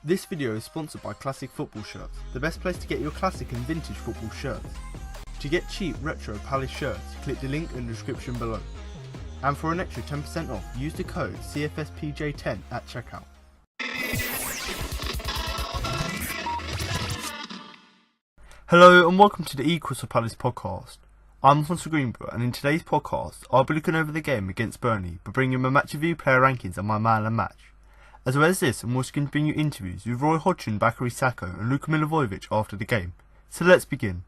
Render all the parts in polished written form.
This video is sponsored by Classic Football Shirts, the best place to get your classic and vintage football shirts. To get cheap retro Palace shirts, click the link in the description below. And for an extra 10% off, use the code CFSPJ10 at checkout. Hello and welcome to the Equals for Palace podcast. I'm Alfonso Greenbrook, and in today's podcast, I'll be looking over the game against Burnley, but bringing you my match review, player rankings and my man of the match. As well as this, I'm also going to bring you interviews with Roy Hodgson, Bakary Sako and Luka Milivojevic after the game. So let's begin.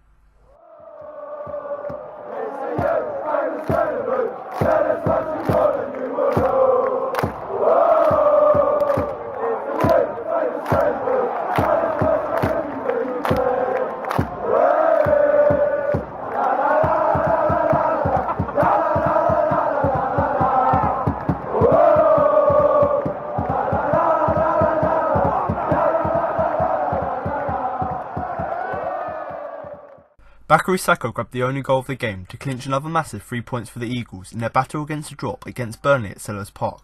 Bakary Sako grabbed the only goal of the game to clinch another massive 3 points for the Eagles in their battle against the drop against Burnley at Selhurst Park.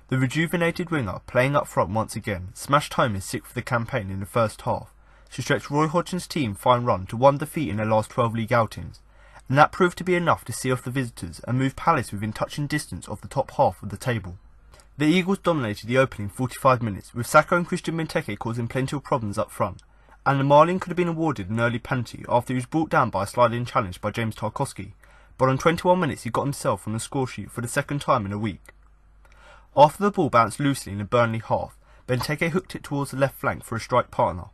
The rejuvenated winger, playing up front once again, smashed home his 6th for the campaign in the first half to stretch Roy Hodgson's team fine run to 1 defeat in their last 12 league outings, and that proved to be enough to see off the visitors and move Palace within touching distance of the top half of the table. The Eagles dominated the opening 45 minutes, with Sako and Benteke causing plenty of problems up front, and the Malian could have been awarded an early penalty after he was brought down by a sliding challenge by James Tarkowski, but on 21 minutes he got himself on the score sheet for the second time in a week. After the ball bounced loosely in the Burnley half, Benteke hooked it towards the left flank for a strike partner,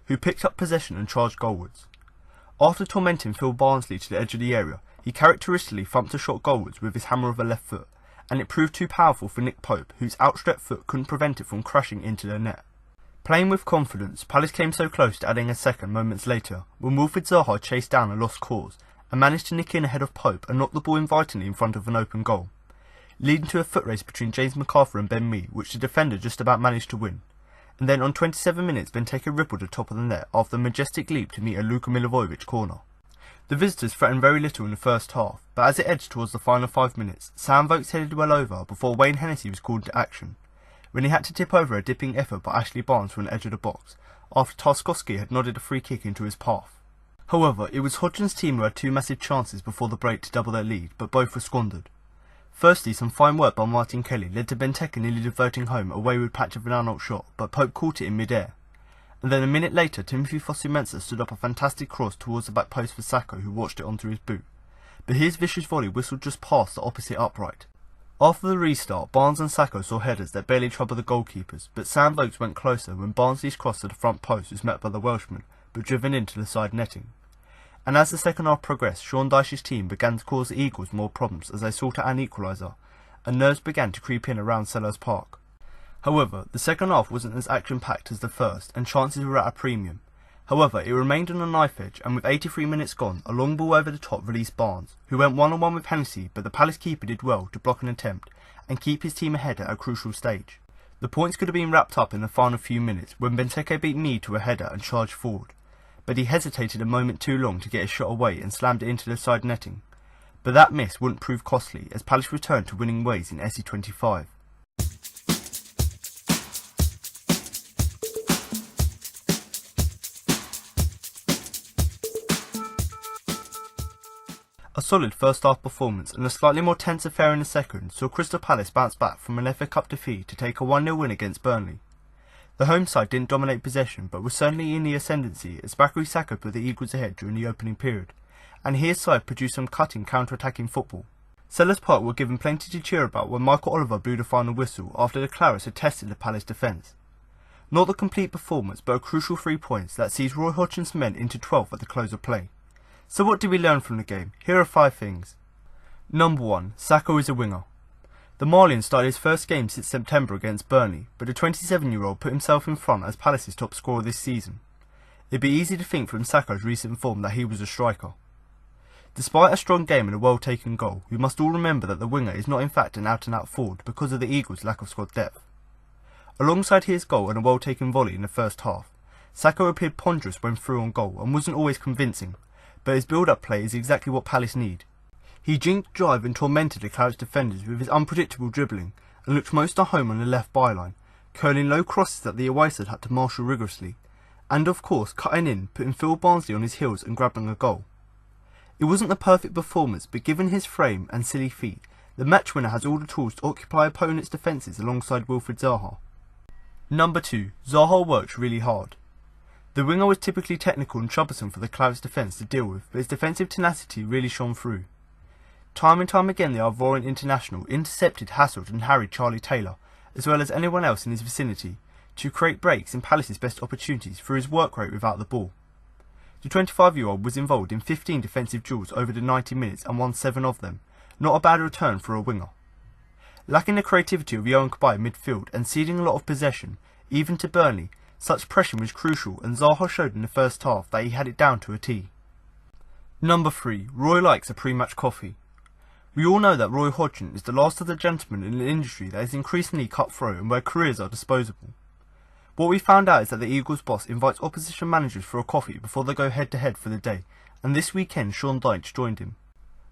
who picked up possession and charged goalwards. After tormenting Phil Barnsley to the edge of the area, he characteristically thumped a shot goalwards with his hammer of a left foot, and it proved too powerful for Nick Pope, whose outstretched foot couldn't prevent it from crashing into the net. Playing with confidence, Palace came so close to adding a second moments later, when Wilfried Zaha chased down a lost cause, and managed to nick in ahead of Pope and knock the ball invitingly in front of an open goal, leading to a foot race between James McArthur and Ben Mee, which the defender just about managed to win. And then on 27 minutes, Benteke rippled the top of the net after a majestic leap to meet a Luka Milivojevic corner. The visitors threatened very little in the first half, but as it edged towards the final 5 minutes, Sam Vokes headed well over before Wayne Hennessy was called into action, when he had to tip over a dipping effort by Ashley Barnes from the edge of the box, after Tarkowski had nodded a free kick into his path. However, it was Hodgson's team who had 2 massive chances before the break to double their lead, but both were squandered. Firstly, some fine work by Martin Kelly led to Benteke nearly diverting home a wayward patch of an Arnold shot, but Pope caught it in mid-air. And then a minute later, Timothy Fosu-Mensah stood up a fantastic cross towards the back post for Sako, who watched it onto his boot, but his vicious volley whistled just past the opposite upright. After the restart, Barnes and Sako saw headers that barely troubled the goalkeepers, but Sam Vokes went closer when Barnsley's cross to the front post was met by the Welshman, but driven into the side netting. And as the second half progressed, Sean Dyche's team began to cause the Eagles more problems as they sought out an equaliser, and nerves began to creep in around Selhurst Park. However, the second half wasn't as action-packed as the first, and chances were at a premium. However, it remained on a knife edge, and with 83 minutes gone, a long ball over the top released Barnes, who went one-on-one with Hennessy, but the Palace keeper did well to block an attempt and keep his team ahead at a crucial stage. The points could have been wrapped up in the final few minutes when Benteke beat Mee to a header and charged forward, but he hesitated a moment too long to get his shot away and slammed it into the side netting. But that miss wouldn't prove costly as Palace returned to winning ways in S2E31. A solid first half performance and a slightly more tense affair in the second saw Crystal Palace bounce back from an FA Cup defeat to take a 1-0 win against Burnley. The home side didn't dominate possession but was certainly in the ascendancy as Bakary Sako put the Eagles ahead during the opening period, and his side produced some cutting counter-attacking football. Selhurst Park were given plenty to cheer about when Michael Oliver blew the final whistle after the Clarets had tested the Palace defence. Not the complete performance but a crucial 3 points that sees Roy Hodgson's men into 12th at the close of play. So what did we learn from the game? Here are 5 things. Number 1. Sako is a winger. The Malian started his first game since September against Burnley, but the 27-year-old put himself in front as Palace's top scorer this season. It'd be easy to think from Sako's recent form that he was a striker. Despite a strong game and a well-taken goal, we must all remember that the winger is not in fact an out-and-out forward because of the Eagles' lack of squad depth. Alongside his goal and a well-taken volley in the first half, Sako appeared ponderous when through on goal and wasn't always convincing, but his build-up play is exactly what Palace need. He jinked drive and tormented the Clarets defenders with his unpredictable dribbling and looked most at home on the left byline, curling low crosses that the away side had to marshal rigorously, and of course cutting in, putting Phil Barnsley on his heels and grabbing a goal. It wasn't the perfect performance, but given his frame and silly feet, the match winner has all the tools to occupy opponents' defences alongside Wilfried Zaha. Number 2. Zaha worked really hard. The winger was typically technical and troublesome for the Clarets defence to deal with, but his defensive tenacity really shone through. Time and time again the Ivorian international intercepted, hassled and harried Charlie Taylor, as well as anyone else in his vicinity, to create breaks in Palace's best opportunities through his work rate without the ball. The 25-year-old was involved in 15 defensive duels over the 90 minutes and won 7 of them, not a bad return for a winger. Lacking the creativity of Yohan Cabaye midfield and ceding a lot of possession, even to Burnley, such pressure was crucial, and Zaha showed in the first half that he had it down to a T. Number 3. Roy likes a pre-match coffee. We all know that Roy Hodgson is the last of the gentlemen in an industry that is increasingly cutthroat and where careers are disposable. What we found out is that the Eagles boss invites opposition managers for a coffee before they go head to head for the day, and this weekend Sean Dyche joined him.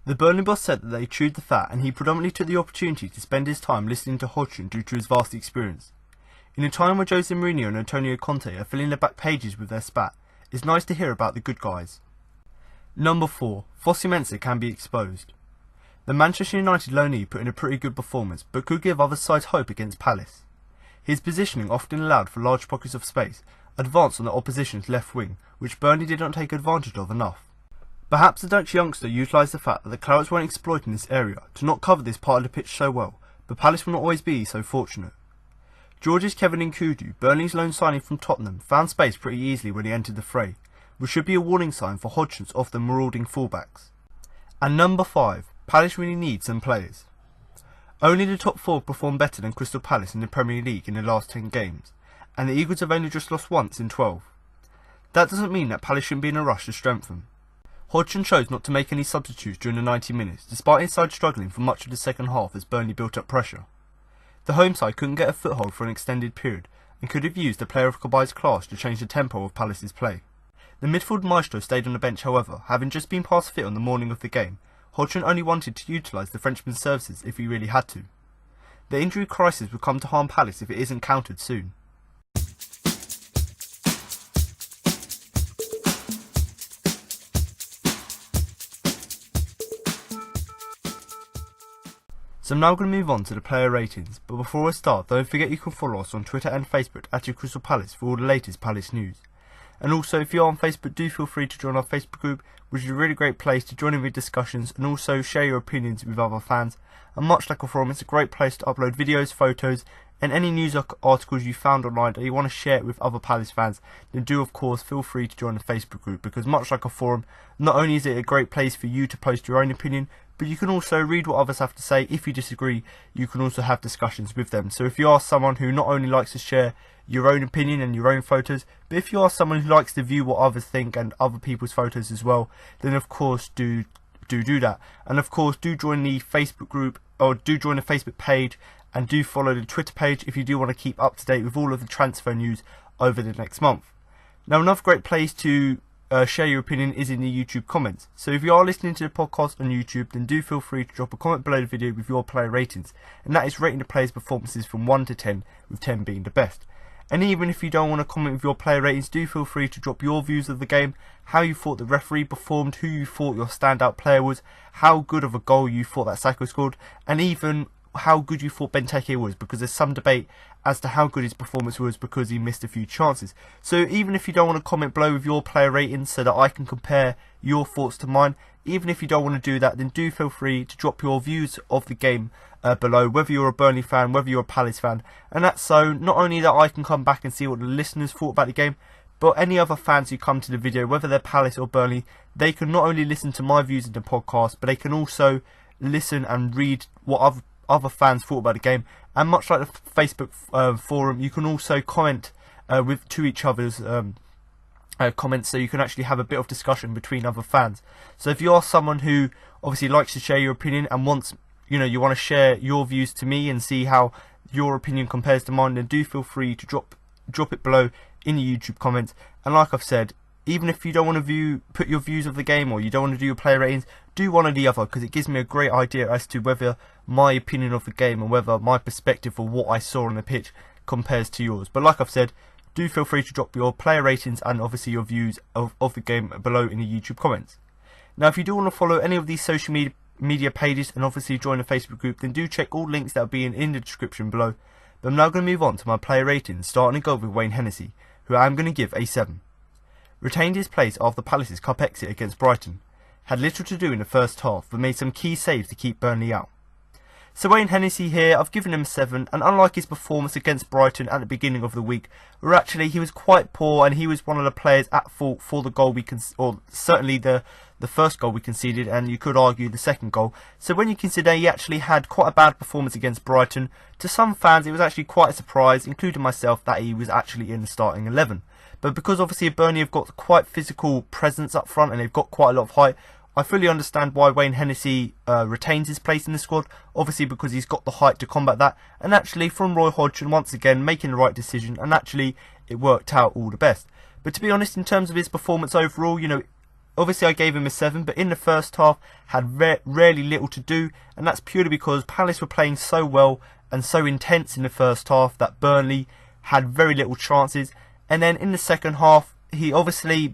The Burnley boss said that they chewed the fat, and he predominantly took the opportunity to spend his time listening to Hodgson due to his vast experience. In a time where Jose Mourinho and Antonio Conte are filling the back pages with their spat, it's nice to hear about the good guys. Number 4. Fosu Mensah can be exposed. The Manchester United loanee put in a pretty good performance, but could give other sides hope against Palace. His positioning often allowed for large pockets of space, advanced on the opposition's left wing, which Burnley did not take advantage of enough. Perhaps the Dutch youngster utilised the fact that the Clarets weren't exploiting this area to not cover this part of the pitch so well, but Palace will not always be so fortunate. George's Kevin Nkudu, Burnley's loan signing from Tottenham, found space pretty easily when he entered the fray, which should be a warning sign for Hodgson's often marauding fullbacks. And number 5. Palace really need some players. Only the top 4 performed better than Crystal Palace in the Premier League in the last 10 games, and the Eagles have only just lost once in 12. That doesn't mean that Palace shouldn't be in a rush to strengthen. Hodgson chose not to make any substitutes during the 90 minutes, despite his side struggling for much of the second half as Burnley built up pressure. The home side couldn't get a foothold for an extended period, and could have used a player of Cabaye's class to change the tempo of Palace's play. The midfield maestro stayed on the bench however, having just been past fit on the morning of the game. Hodgson only wanted to utilise the Frenchman's services if he really had to. The injury crisis will come to harm Palace if it isn't countered soon. So I'm now going to move on to the player ratings, but before I start, don't forget you can follow us on Twitter and Facebook at Crystal Palace for all the latest Palace news. And also, if you're on Facebook, do feel free to join our Facebook group, which is a really great place to join in with discussions and also share your opinions with other fans. And much like a forum, it's a great place to upload videos, photos, and any news articles you found online that you want to share with other Palace fans. Then do, of course, feel free to join the Facebook group, because much like a forum, not only is it a great place for you to post your own opinion, but you can also read what others have to say. If you disagree, you can also have discussions with them. So if you are someone who not only likes to share your own opinion and your own photos, but if you are someone who likes to view what others think and other people's photos as well, then of course do that. And of course do join the Facebook group, or do join the Facebook page, and do follow the Twitter page if you do want to keep up to date with all of the transfer news over the next month. Now, another great place to share your opinion is in the YouTube comments. So if you are listening to the podcast on YouTube, then do feel free to drop a comment below the video with your player ratings, and that is rating the players' performances from 1 to 10, with 10 being the best. And even if you don't want to comment with your player ratings, do feel free to drop your views of the game, how you thought the referee performed, who you thought your standout player was, how good of a goal you thought that Sako scored, and even how good you thought Benteke was, because there's some debate as to how good his performance was because he missed a few chances. So even if you don't want to comment below with your player ratings so that I can compare your thoughts to mine, even if you don't want to do that, then do feel free to drop your views of the game below, whether you're a Burnley fan, whether you're a Palace fan. And that's so not only that I can come back and see what the listeners thought about the game, but any other fans who come to the video, whether they're Palace or Burnley, they can not only listen to my views in the podcast, but they can also listen and read what other fans thought about the game. And much like the Facebook forum, you can also comment to each other's comments, so you can actually have a bit of discussion between other fans. So if you are someone who obviously likes to share your opinion and wants, you want to share your views to me and see how your opinion compares to mine, then do feel free to drop it below in the YouTube comments. And like I've said, even if you don't want to put your views of the game, or you don't want to do your player ratings, do one or the other, because it gives me a great idea as to whether my opinion of the game and whether my perspective of what I saw on the pitch compares to yours. But like I've said, do feel free to drop your player ratings and obviously your views of the game below in the YouTube comments. Now, if you do want to follow any of these social media pages and obviously join the Facebook group, then do check all links that will be in the description below. But I'm now going to move on to my player ratings, starting in goal with Wayne Hennessy, who I am going to give a 7. Retained his place after Palace's cup exit against Brighton. Had little to do in the first half, but made some key saves to keep Burnley out. So Wayne Hennessy here, I've given him a 7, and unlike his performance against Brighton at the beginning of the week, where actually he was quite poor and he was one of the players at fault for the goal or certainly the first goal we conceded, and you could argue the second goal. So when you consider he actually had quite a bad performance against Brighton, to some fans it was actually quite a surprise, including myself, that he was actually in the starting 11. But because obviously Burnley have got quite physical presence up front and they've got quite a lot of height, I fully understand why Wayne Hennessy retains his place in the squad, obviously because he's got the height to combat that, and actually from Roy Hodgson once again making the right decision, and actually it worked out all the best. But to be honest, in terms of his performance overall, you know, obviously I gave him a 7, but in the first half had really little to do, and that's purely because Palace were playing so well and so intense in the first half that Burnley had very little chances. And then in the second half,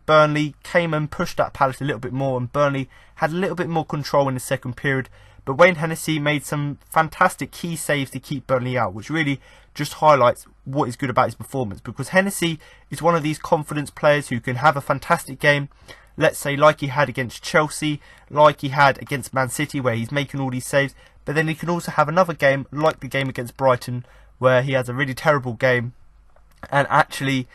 Burnley came and pushed at Palace a little bit more, and Burnley had a little bit more control in the second period. But Wayne Hennessy made some fantastic key saves to keep Burnley out, which really just highlights what is good about his performance. Because Hennessy is one of these confidence players who can have a fantastic game, let's say like he had against Chelsea, like he had against Man City, where he's making all these saves. But then he can also have another game, like the game against Brighton, where he has a really terrible game, and actually,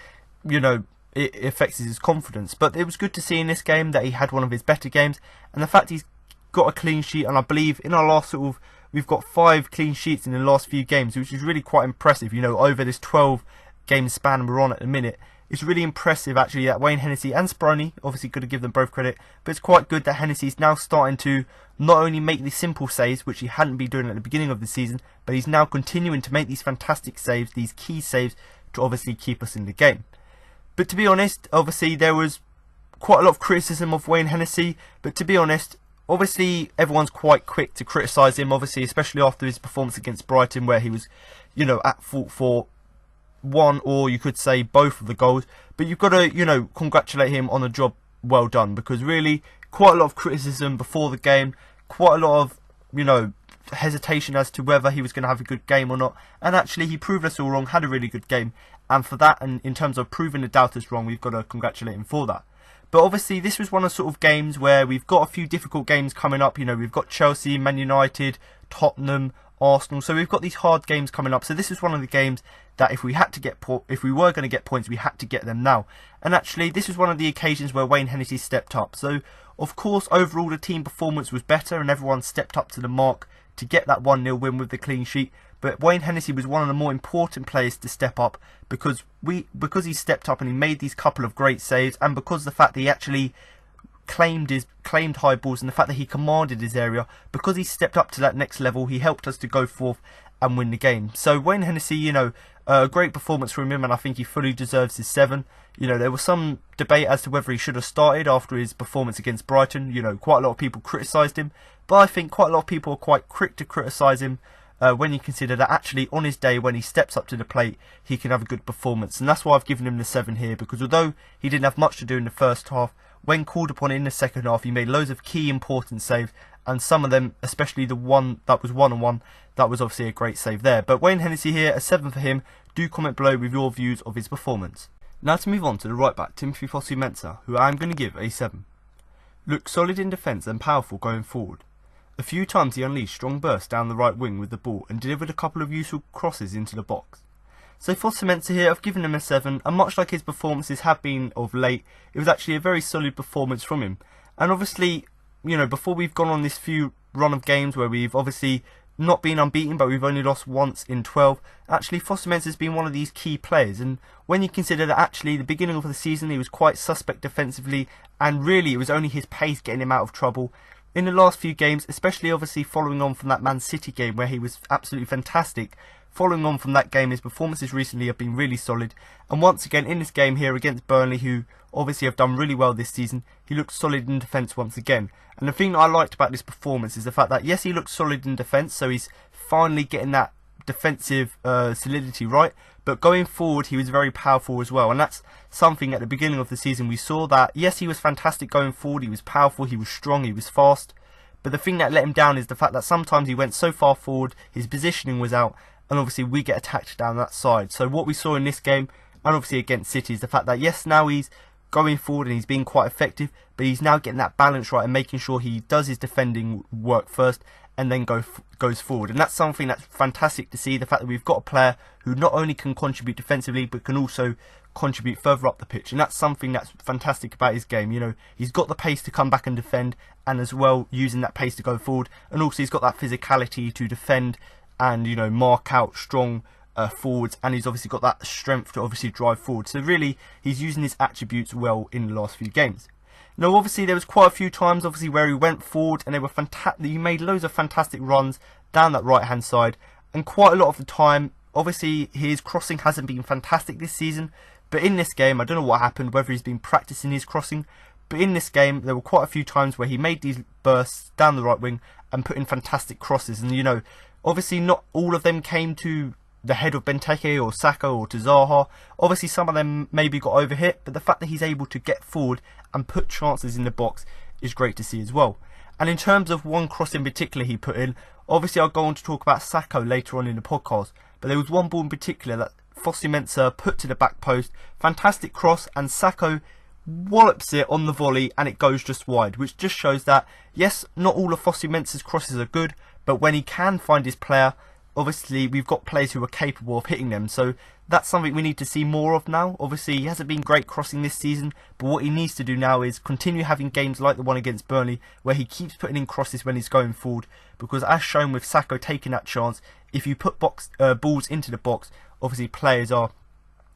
you know, it affects his confidence. But it was good to see in this game that he had one of his better games, and the fact he's got a clean sheet, and I believe in our last we've got 5 clean sheets in the last few games, which is really quite impressive, you know, over this 12 game span we're on at the minute. It's really impressive actually that Wayne Hennessy and Sproney, obviously got to give them both credit, but it's quite good that Hennessy's now starting to not only make the simple saves, which he hadn't been doing at the beginning of the season, but he's now continuing to make these fantastic saves, these key saves, to obviously keep us in the game. But to be honest, obviously there was quite a lot of criticism of Wayne Hennessy, but to be honest, obviously everyone's quite quick to criticise him, obviously, especially after his performance against Brighton, where he was, you know, at fault for one, or you could say both of the goals. But you've got to, you know, congratulate him on a job well done, because really quite a lot of criticism before the game, quite a lot of, you know, hesitation as to whether he was going to have a good game or not, and actually he proved us all wrong, had a really good game, and for that, and in terms of proving the doubters wrong, we've got to congratulate him for that. But obviously this was one of the sort of games where we've got a few difficult games coming up. You know, we've got Chelsea, Man United, Tottenham, Arsenal, so we've got these hard games coming up. So this is one of the games that if we were going to get points, we had to get them now. And actually this was one of the occasions where Wayne Hennessy stepped up. So of course overall the team performance was better and everyone stepped up to the mark to get that 1-0 win with the clean sheet. But Wayne Hennessy was one of the more important players to step up, because he stepped up and he made these couple of great saves, and because the fact that he actually claimed high balls, and the fact that he commanded his area, because he stepped up to that next level, he helped us to go forth and win the game. So Wayne Hennessy, you know, a great performance from him, and I think he fully deserves his 7. You know, there was some debate as to whether he should have started after his performance against Brighton. You know, quite a lot of people criticised him, but I think quite a lot of people are quite quick to criticise him when you consider that actually on his day, when he steps up to the plate, he can have a good performance. And that's why I've given him the 7 here, because although he didn't have much to do in the first half, when called upon in the second half, he made loads of key important saves, and some of them, especially the one that was 1-on-1, that was obviously a great save there. But Wayne Hennessy here, a 7 for him. Do comment below with your views of his performance. Now to move on to the right back, Timothy Fosu-Mensah, who I am going to give a 7. Looked solid in defence and powerful going forward. A few times he unleashed strong bursts down the right wing with the ball and delivered a couple of useful crosses into the box. So Fosu-Mensah here, I've given him a 7, and much like his performances have been of late, it was actually a very solid performance from him. And obviously, you know, before we've gone on this few run of games where we've obviously not been unbeaten, but we've only lost once in 12, actually Fosu-Mensah has been one of these key players. And when you consider that actually the beginning of the season he was quite suspect defensively, and really it was only his pace getting him out of trouble, in the last few games, especially obviously following on from that Man City game where he was absolutely fantastic, following on from that game, his performances recently have been really solid. And once again in this game here against Burnley, who obviously have done really well this season, he looked solid in defence once again. And the thing that I liked about this performance is the fact that yes, he looked solid in defence, so he's finally getting that defensive solidity right, but going forward he was very powerful as well. And that's something at the beginning of the season we saw, that yes, he was fantastic going forward, he was powerful, he was strong, he was fast, but the thing that let him down is the fact that sometimes he went so far forward, his positioning was out, and obviously we get attacked down that side. So what we saw in this game, and obviously against City, is the fact that yes, now he's going forward and he's being quite effective, but he's now getting that balance right and making sure he does his defending work first and then goes forward. And that's something that's fantastic to see, the fact that we've got a player who not only can contribute defensively but can also contribute further up the pitch. And that's something that's fantastic about his game. You know, he's got the pace to come back and defend, and as well using that pace to go forward, and also he's got that physicality to defend and, you know, mark out strong forwards, and he's obviously got that strength to obviously drive forward. So really he's using his attributes well in the last few games. Now obviously there was quite a few times obviously where he went forward and they were fantastic. He made loads of fantastic runs down that right hand side, and quite a lot of the time obviously his crossing hasn't been fantastic this season, but in this game I don't know what happened, whether he's been practicing his crossing, but in this game there were quite a few times where he made these bursts down the right wing and put in fantastic crosses. And you know, obviously not all of them came to the head of Benteke or Sako or to Zaha. Obviously some of them maybe got overhit, but the fact that he's able to get forward and put chances in the box is great to see as well. And in terms of one cross in particular he put in, obviously I'll go on to talk about Sako later on in the podcast, but there was one ball in particular that Fosu-Mensah put to the back post, fantastic cross, and Sako wallops it on the volley and it goes just wide, which just shows that yes, not all of Fosu-Mensah's crosses are good, but when he can find his player, obviously we've got players who are capable of hitting them. So that's something we need to see more of now. Obviously he hasn't been great crossing this season, but what he needs to do now is continue having games like the one against Burnley where he keeps putting in crosses when he's going forward, because as shown with Sako taking that chance, if you put balls into the box, obviously players are,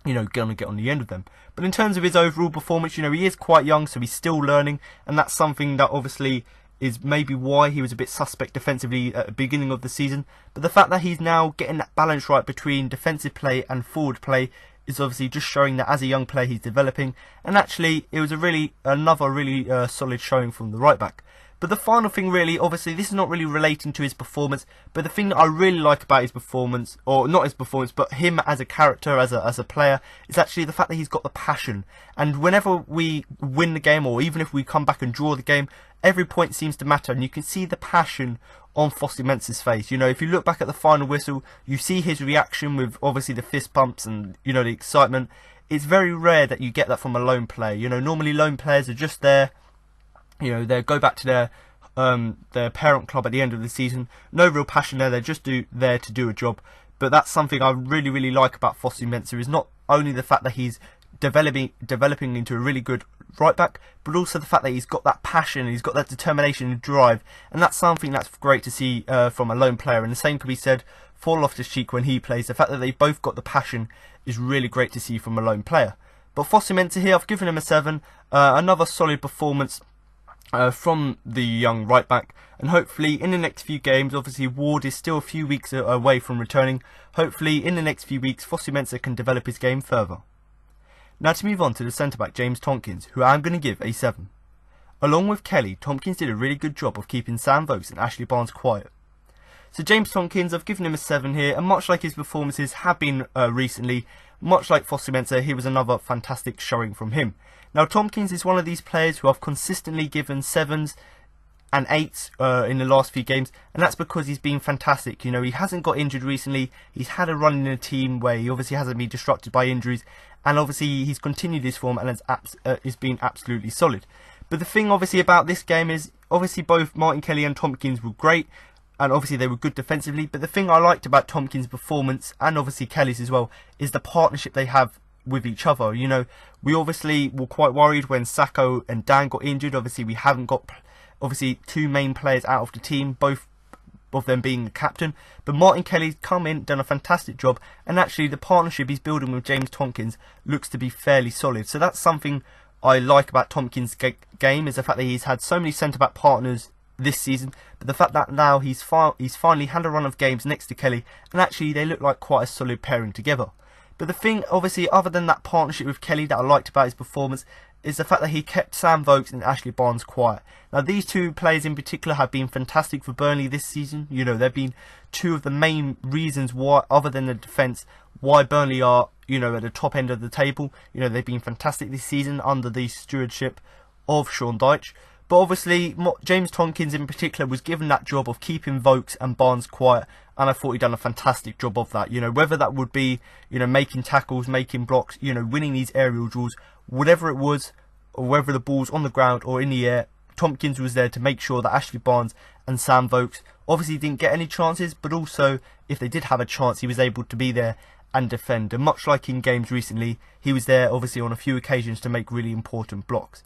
you know, going to get on the end of them. But in terms of his overall performance, you know, he is quite young, so he's still learning, and that's something that obviously is maybe why he was a bit suspect defensively at the beginning of the season. But the fact that he's now getting that balance right between defensive play and forward play is obviously just showing that as a young player he's developing. And actually it was another really solid showing from the right back. But the final thing really, obviously this is not really relating to his performance, but the thing that I really like about his performance, or not his performance, but him as a character, as a player, is actually the fact that he's got the passion. And whenever we win the game, or even if we come back and draw the game, every point seems to matter, and you can see the passion on Fosu-Mensah's face. You know, if you look back at the final whistle, you see his reaction with obviously the fist pumps and, you know, the excitement. It's very rare that you get that from a lone player. You know, normally lone players are just there, you know, they go back to their parent club at the end of the season. No real passion there, they're just there to do a job. But that's something I really like about Fosu-Mensah, is not only the fact that he's developing into a really good right back, but also the fact that he's got that passion, he's got that determination and drive, and that's something that's great to see from a lone player. And the same could be said for Loftus-Cheek when he plays. The fact that they've both got the passion is really great to see from a lone player. But Fosu-Mensah here, I've given him a 7, another solid performance from the young right back, and hopefully in the next few games, obviously Ward is still a few weeks away from returning, hopefully in the next few weeks Fosu-Mensah can develop his game further. Now to move on to the centre-back James Tomkins, who I'm going to give a 7. Along with Kelly, Tomkins did a really good job of keeping Sam Vokes and Ashley Barnes quiet. So James Tomkins, I've given him a 7 here, and much like his performances have been recently, much like Fosu-Mensah, here was another fantastic showing from him. Now Tomkins is one of these players who I've consistently given 7s and 8s in the last few games, and that's because he's been fantastic. You know, he hasn't got injured recently, he's had a run in a team where he obviously hasn't been disrupted by injuries, and obviously he's continued his form and has been absolutely solid. But the thing obviously about this game is, obviously both Martin Kelly and Tomkins were great, and obviously they were good defensively, but the thing I liked about Tomkins' performance, and obviously Kelly's as well, is the partnership they have with each other. You know, we obviously were quite worried when Sako and Dan got injured. Obviously we haven't got two main players out of the team, both of them being the captain, but Martin Kelly's come in, done a fantastic job, and actually the partnership he's building with James Tomkins looks to be fairly solid. So that's something I like about Tomkins' game, is the fact that he's had so many centre-back partners this season, but the fact that now he's finally had a run of games next to Kelly, and actually they look like quite a solid pairing together. But the thing, obviously, other than that partnership with Kelly that I liked about his performance, is the fact that he kept Sam Vokes and Ashley Barnes quiet. Now, these two players in particular have been fantastic for Burnley this season. You know, they've been two of the main reasons why, other than the defence, why Burnley are, you know, at the top end of the table. You know, they've been fantastic this season under the stewardship of Sean Dyche. But obviously, James Tomkins in particular was given that job of keeping Vokes and Barnes quiet, and I thought he'd done a fantastic job of that. You know, whether that would be, you know, making tackles, making blocks, you know, winning these aerial duels, whatever it was, or whether the ball's on the ground or in the air, Tomkins was there to make sure that Ashley Barnes and Sam Vokes obviously didn't get any chances, but also, if they did have a chance, he was able to be there and defend. And much like in games recently, he was there obviously on a few occasions to make really important blocks.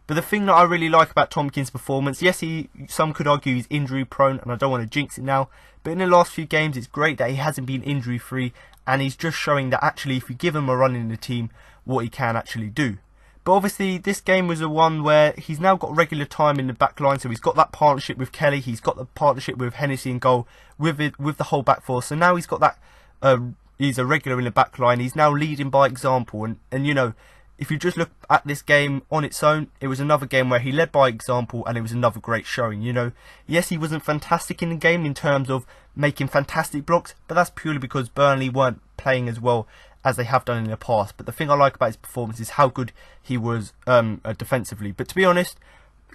But the thing that I really like about Tomkins' performance, yes, some could argue he's injury prone, and I don't want to jinx it now, but in the last few games it's great that he hasn't been injury free, and he's just showing that actually if you give him a run in the team, what he can actually do. But obviously this game was the one where he's now got regular time in the back line, so he's got that partnership with Kelly, he's got the partnership with Hennessy in goal, with the whole back four, so now he's got that, he's a regular in the back line, he's now leading by example, and you know, if you just look at this game on its own, it was another game where he led by example, and it was another great showing. You know, yes, he wasn't fantastic in the game in terms of making fantastic blocks, but that's purely because Burnley weren't playing as well as they have done in the past. But the thing I like about his performance is how good he was defensively. But to be honest,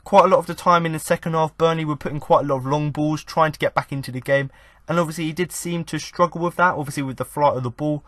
quite a lot of the time in the second half, Burnley were putting quite a lot of long balls, trying to get back into the game, and obviously he did seem to struggle with that, obviously with the flight of the ball.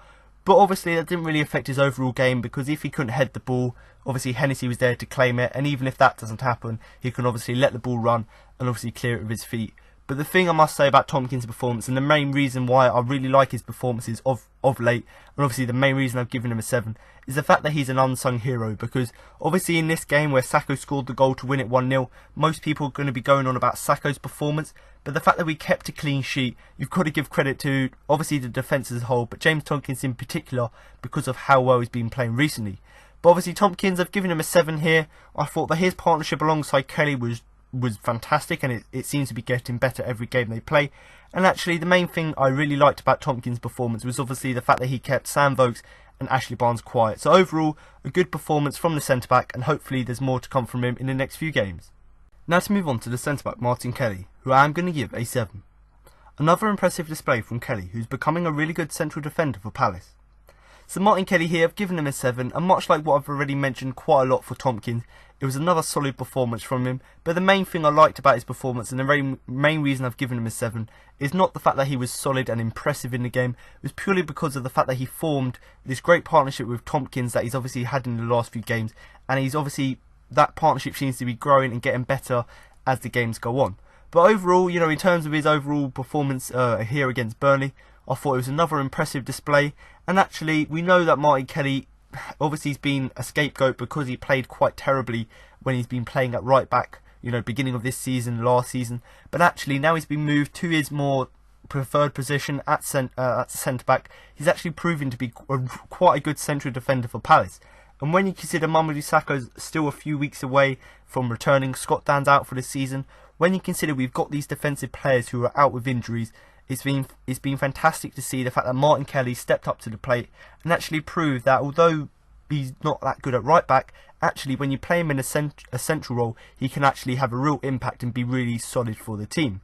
But obviously that didn't really affect his overall game, because if he couldn't head the ball, obviously Hennessy was there to claim it, and even if that doesn't happen, he can obviously let the ball run and obviously clear it with his feet. But the thing I must say about Tomkins' performance, and the main reason why I really like his performances of late, and obviously the main reason I've given him a 7, is the fact that he's an unsung hero. Because obviously in this game where Sako scored the goal to win it 1-0, most people are going to be going on about Sako's performance. But the fact that we kept a clean sheet, you've got to give credit to obviously the defence as a whole, but James Tomkins in particular, because of how well he's been playing recently. But obviously Tomkins, I've given him a 7 here. I thought that his partnership alongside Kelly was fantastic, and it seems to be getting better every game they play. And actually the main thing I really liked about Tomkins' performance was obviously the fact that he kept Sam Vokes and Ashley Barnes quiet. So overall, a good performance from the centre-back, and hopefully there's more to come from him in the next few games. Now to move on to the centre-back Martin Kelly, who I am going to give a 7. Another impressive display from Kelly, who's becoming a really good central defender for Palace. So Martin Kelly here, I've given him a 7, and much like what I've already mentioned quite a lot for Tomkins, it was another solid performance from him. But the main thing I liked about his performance, and the main reason I've given him a 7, is not the fact that he was solid and impressive in the game. It was purely because of the fact that he formed this great partnership with Tomkins that he's obviously had in the last few games, and he's obviously, that partnership seems to be growing and getting better as the games go on. But overall, you know, in terms of his overall performance here against Burnley, I thought it was another impressive display. And actually, we know that Martin Kelly, obviously he's been a scapegoat because he played quite terribly when he's been playing at right back, you know, beginning of this season, last season. But actually, now he's been moved to his more preferred position at centre back. He's actually proven to be quite a good central defender for Palace. And when you consider Bakary Sako's still a few weeks away from returning, Scott Dan's out for the season, when you consider we've got these defensive players who are out with injuries, it's been fantastic to see the fact that Martin Kelly stepped up to the plate and actually proved that although he's not that good at right back, actually when you play him in a central role, he can actually have a real impact and be really solid for the team.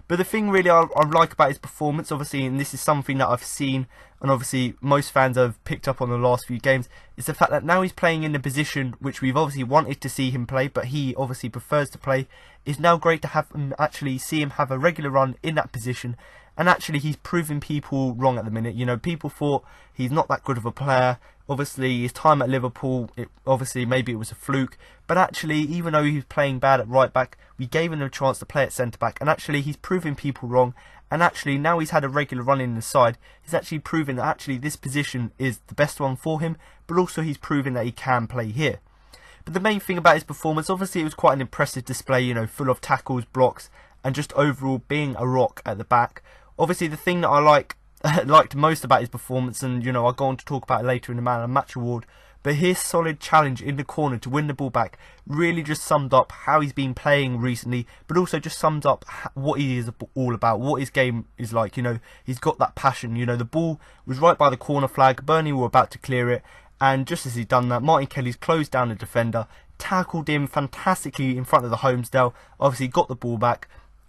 But the thing really I like about his performance, obviously, and this is something that I've seen, and obviously most fans have picked up on the last few games, is the fact that now he's playing in the position which we've obviously wanted to see him play, but he obviously prefers to play. It's now great to have him see him have a regular run in that position, and actually he's proving people wrong at the minute. You know, people thought he's not that good of a player. Obviously, his time at Liverpool, obviously maybe it was a fluke, but actually, even though he was playing bad at right back, we gave him a chance to play at centre back, and actually he's proving people wrong. And actually, now he's had a regular run in the side, he's actually proven that actually this position is the best one for him, but also he's proven that he can play here. But the main thing about his performance, obviously it was quite an impressive display, you know, full of tackles, blocks, and just overall being a rock at the back. Obviously the thing that I liked most about his performance, and you know, I'll go on to talk about it later in the Man of the Match award, but his solid challenge in the corner to win the ball back really just summed up how he's been playing recently, but also just summed up what he is all about, what his game is like. You know, he's got that passion. You know, the ball was right by the corner flag, Burnley were about to clear it, and just as he's done that, Martin Kelly's closed down the defender, tackled him fantastically in front of the Homesdale, obviously got the ball back,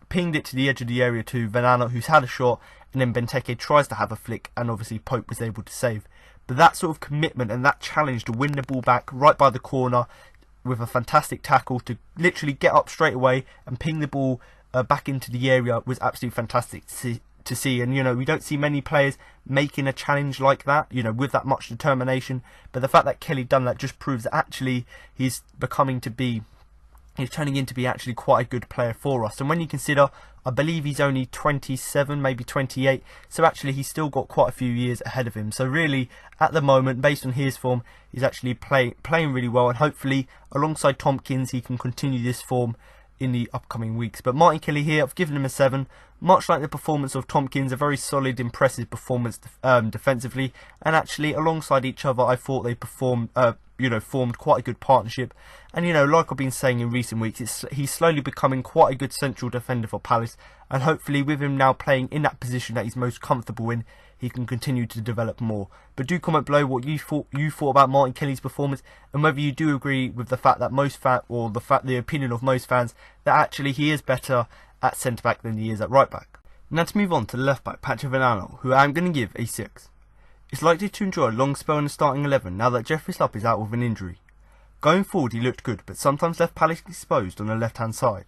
pinged it to the edge of the area to Vanano, who's had a shot, and then Benteke tries to have a flick, and obviously Pope was able to save. But that sort of commitment and that challenge to win the ball back right by the corner with a fantastic tackle to literally get up straight away and ping the ball back into the area was absolutely fantastic to see. And, you know, we don't see many players making a challenge like that, you know, with that much determination. But the fact that Kelly done that just proves that actually he's turning into be actually quite a good player for us. And when you consider, I believe he's only 27, maybe 28, so actually he's still got quite a few years ahead of him. So really, at the moment, based on his form, he's actually playing really well, and hopefully, alongside Tompkins, he can continue this form in the upcoming weeks. But Martin Kelly here, I've given him a 7. Much like the performance of Tompkins, a very solid, impressive performance defensively, and actually, alongside each other, I thought they performed formed quite a good partnership. And, you know, like I've been saying in recent weeks, he's slowly becoming quite a good central defender for Palace, and hopefully with him now playing in that position that he's most comfortable in, he can continue to develop more. But do comment below what you thought about Martin Kelly's performance, and whether you do agree with the fact that the opinion of most fans that actually he is better at centre back than he is at right back. Now to move on to the left back, Patrick Vanano, who I'm going to give a 6. He's likely to enjoy a long spell in the starting 11 now that Jeffrey Slupp is out with an injury. Going forward he looked good, but sometimes left Palace exposed on the left hand side.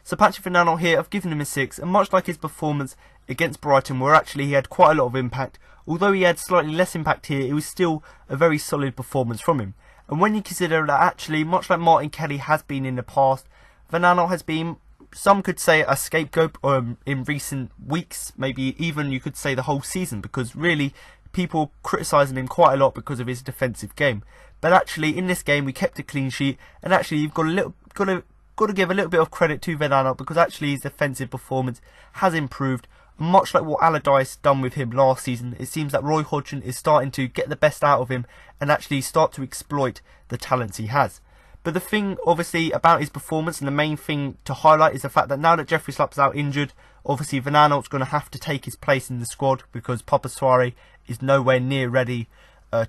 So Patrick Vanano here, I've given him a 6, and much like his performance against Brighton, where actually he had quite a lot of impact, although he had slightly less impact here, it was still a very solid performance from him. And when you consider that actually, much like Martin Kelly has been in the past, Vanano has been, some could say, a scapegoat in recent weeks, maybe even you could say the whole season, because really people criticising him quite a lot because of his defensive game. But actually in this game we kept a clean sheet, and actually you've got to give a little bit of credit to Vanano, because actually his defensive performance has improved. Much like what Allardyce done with him last season, it seems that Roy Hodgson is starting to get the best out of him and actually start to exploit the talents he has. But the thing obviously about his performance, and the main thing to highlight, is the fact that now that Jeffrey Slupp's out injured, obviously Vanano's going to have to take his place in the squad, because Papa Soare is nowhere near ready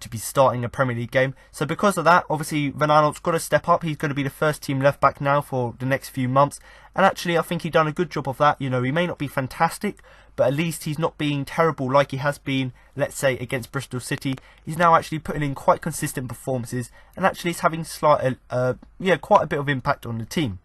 to be starting a Premier League game. So because of that, obviously Vanano's got to step up. He's going to be the first team left back now for the next few months, and actually I think he's done a good job of that. You know, he may not be fantastic, but at least he's not being terrible like he has been, let's say, against Bristol City. He's now actually putting in quite consistent performances, and actually he's having quite a bit of impact on the team.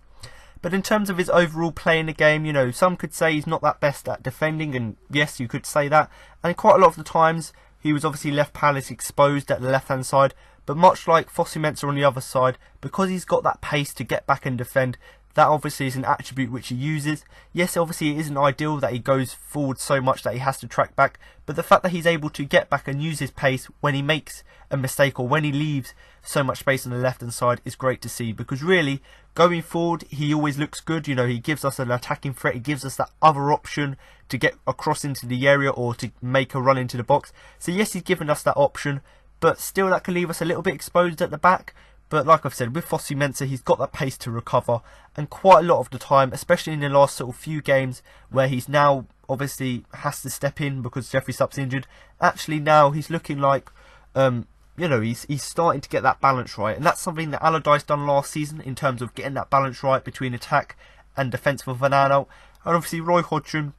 But in terms of his overall play in the game, you know, some could say he's not that best at defending, and yes, you could say that. And quite a lot of the times, he was obviously left Palace exposed at the left-hand side. But much like Fosu-Mensah on the other side, because he's got that pace to get back and defend, that obviously is an attribute which he uses. Yes, obviously it isn't ideal that he goes forward so much that he has to track back, but the fact that he's able to get back and use his pace when he makes a mistake or when he leaves so much space on the left hand side is great to see, because really going forward he always looks good. You know, he gives us an attacking threat, he gives us that other option to get across into the area or to make a run into the box. So yes, he's given us that option, but still that can leave us a little bit exposed at the back. But like I've said, with Fosu-Mensah, he's got that pace to recover, and quite a lot of the time, especially in the last sort of few games where he's now obviously has to step in because Jeffrey Slupp's injured, actually now he's looking like, he's starting to get that balance right. And that's something that Allardyce done last season in terms of getting that balance right between attack and defence for Vanano. And obviously Roy Hodgson,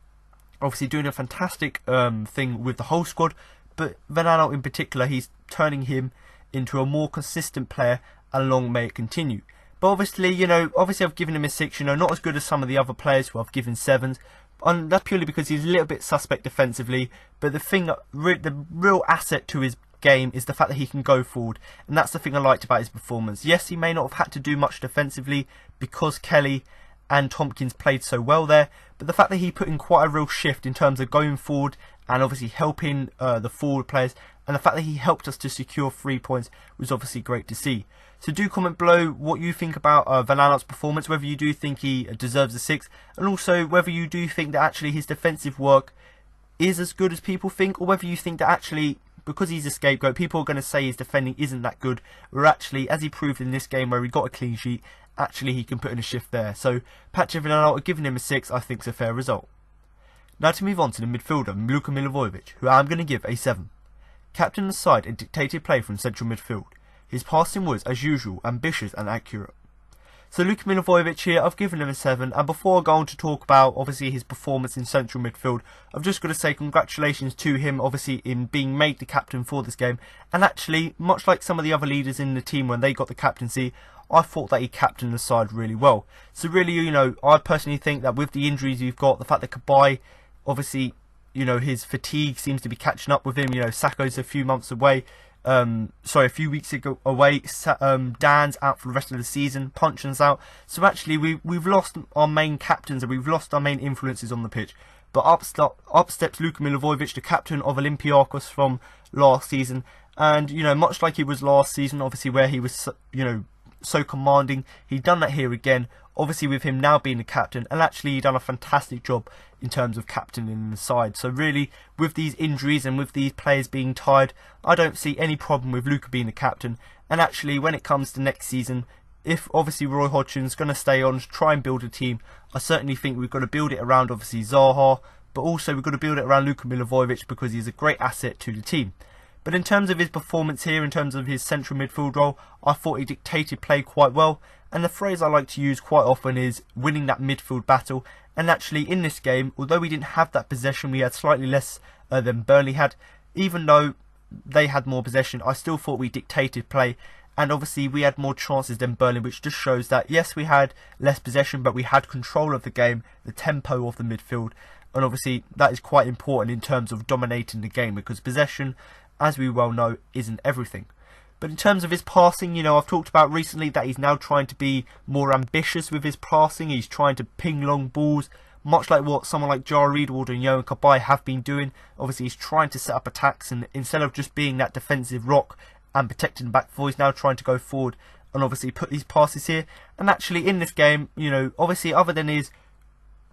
obviously doing a fantastic thing with the whole squad, but Vanano in particular, he's turning him into a more consistent player, and long may it continue. But obviously, I've given him a 6, not as good as some of the other players who I've given 7s. And that's purely because he's a little bit suspect defensively. But the real asset to his game is the fact that he can go forward. And that's the thing I liked about his performance. Yes, he may not have had to do much defensively because Kelly and Tompkins played so well there. But the fact that he put in quite a real shift in terms of going forward and obviously helping the forward players, and the fact that he helped us to secure 3 points was obviously great to see. So do comment below what you think about Vanano's performance, whether you do think he deserves a 6, and also whether you do think that actually his defensive work is as good as people think, or whether you think that actually, because he's a scapegoat, people are going to say his defending isn't that good, where actually, as he proved in this game where he got a clean sheet, actually he can put in a shift there. So Patrick Vanano, giving him a 6, I think is a fair result. Now to move on to the midfielder, Luka Milivojevic, who I'm going to give a 7. captained the side and dictated play from central midfield. His passing was, as usual, ambitious and accurate. So Luka Milivojevic here, I've given him a 7, and before I go on to talk about obviously his performance in central midfield, I've just got to say congratulations to him obviously in being made the captain for this game, and actually, much like some of the other leaders in the team when they got the captaincy, I thought that he captained the side really well. So really, you know, I personally think that with the injuries you've got, the fact that Cabaye, obviously, you know, his fatigue seems to be catching up with him, you know, Sako's a few months away, a few weeks ago away, Dan's out for the rest of the season, Punchin's out, so actually we've lost our main captains and we've lost our main influences on the pitch. But up steps Luka Milivojevic, the captain of Olympiacos from last season, and you know, much like he was last season, obviously where he was, you know, so commanding, he'd done that here again, obviously with him now being the captain, and actually he done a fantastic job in terms of captaining the side. So really, with these injuries and with these players being tired, I don't see any problem with Luka being the captain. And actually, when it comes to next season, if obviously Roy Hodgson's going to stay on to try and build a team, I certainly think we've got to build it around obviously Zaha, but also we've got to build it around Luka Milivojevic because he's a great asset to the team. But in terms of his performance here, in terms of his central midfield role, I thought he dictated play quite well. And the phrase I like to use quite often is winning that midfield battle. And actually in this game, although we didn't have that possession, we had slightly less than Burnley had. Even though they had more possession, I still thought we dictated play. And obviously we had more chances than Burnley, which just shows that yes, we had less possession, but we had control of the game, the tempo of the midfield. And obviously that is quite important in terms of dominating the game, because possession, as we well know, isn't everything. But in terms of his passing, you know, I've talked about recently that he's now trying to be more ambitious with his passing. He's trying to ping long balls, much like what someone like Jairo Riedewald and Yohan Cabaye have been doing. Obviously, he's trying to set up attacks, and instead of just being that defensive rock and protecting the back four, he's now trying to go forward and obviously put these passes here. And actually in this game, you know, obviously other than his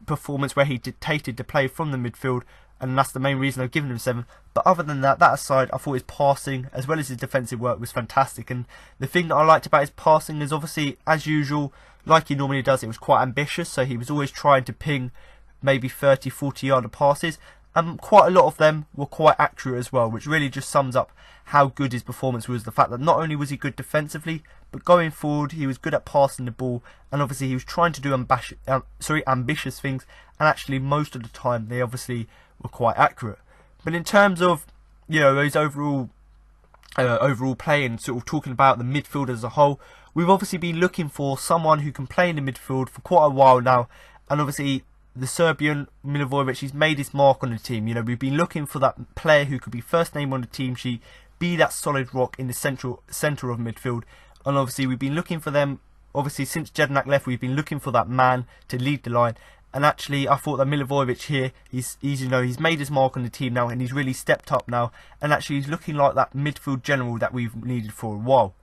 performance where he dictated the play from the midfield, and that's the main reason I've given him 7. But other than that, that aside, I thought his passing as well as his defensive work was fantastic. And the thing that I liked about his passing is obviously, as usual, like he normally does, it was quite ambitious. So he was always trying to ping maybe 30, 40 yard passes. And quite a lot of them were quite accurate as well, which really just sums up how good his performance was. The fact that not only was he good defensively, but going forward, he was good at passing the ball. And obviously he was trying to do ambitious things. And actually most of the time, they obviously were quite accurate. But in terms of, you know, his overall play and sort of talking about the midfield as a whole, we've obviously been looking for someone who can play in the midfield for quite a while now. And obviously the Serbian Milivojevic, he's made his mark on the team. You know, we've been looking for that player who could be first name on the team sheet, be that solid rock in the centre of midfield. And obviously we've been looking for them, obviously since Jedinak left, we've been looking for that man to lead the line. And actually, I thought that Milivojevic here, he's made his mark on the team now, and he's really stepped up now. And actually, he's looking like that midfield general that we've needed for a while.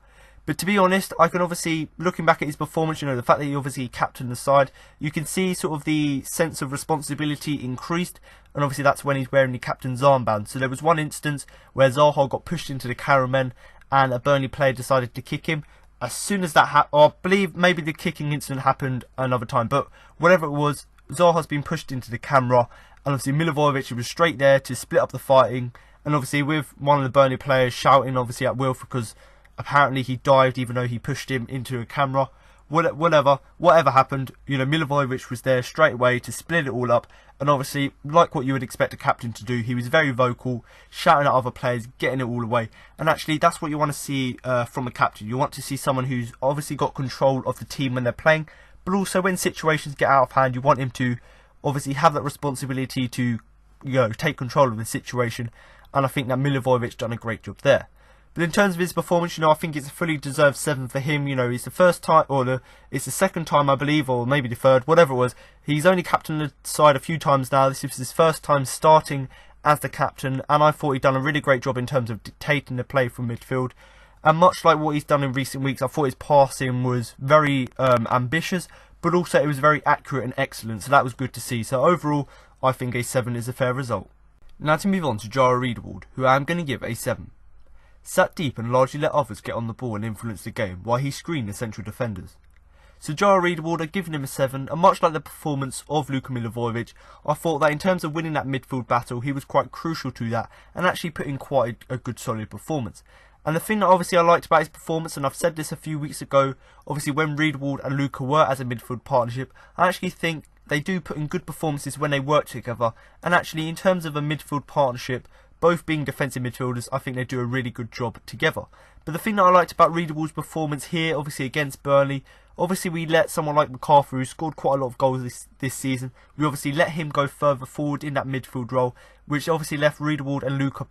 But to be honest, I can obviously, looking back at his performance, you know, the fact that he obviously captained the side, you can see sort of the sense of responsibility increased. And obviously, that's when he's wearing the captain's armband. So there was one instance where Zaha got pushed into the cameraman, and a Burnley player decided to kick him. As soon as that happened, I believe maybe the kicking incident happened another time, but whatever it was, Zaha's been pushed into the camera, and obviously Milivojevic was straight there to split up the fighting, and obviously with one of the Burnley players shouting obviously at Wilf because apparently he dived even though he pushed him into a camera. Whatever happened, you know, Milivojevic was there straight away to split it all up, and obviously, like what you would expect a captain to do, he was very vocal, shouting at other players, getting it all away. And actually, that's what you want to see from a captain. You want to see someone who's obviously got control of the team when they're playing, but also when situations get out of hand, you want him to obviously have that responsibility to, you know, take control of the situation. And I think that Milivojevic done a great job there. But in terms of his performance, you know, I think it's a fully deserved 7 for him. You know, it's the first time, or it's the second time, I believe, or maybe the third, whatever it was. He's only captained the side a few times now. This is his first time starting as the captain, and I thought he'd done a really great job in terms of dictating the play from midfield. And much like what he's done in recent weeks, I thought his passing was very ambitious, but also it was very accurate and excellent, so that was good to see. So overall, I think a 7 is a fair result. Now to move on to Jairo Riedewald, who I am going to give a 7. Sat deep and largely let others get on the ball and influence the game, while he screened the central defenders. So Jairo Riedewald, I've given him a 7, and much like the performance of Luka Milivojevic, I thought that in terms of winning that midfield battle, he was quite crucial to that, and actually put in quite a good solid performance. And the thing that obviously I liked about his performance, and I've said this a few weeks ago, obviously when Riedewald and Luka were as a midfield partnership, I actually think they do put in good performances when they work together, and actually in terms of a midfield partnership, both being defensive midfielders, I think they do a really good job together. But the thing that I liked about Riedewald's performance here, obviously against Burnley, obviously we let someone like McArthur, who scored quite a lot of goals this season, we obviously let him go further forward in that midfield role, which obviously left Riedewald and Luka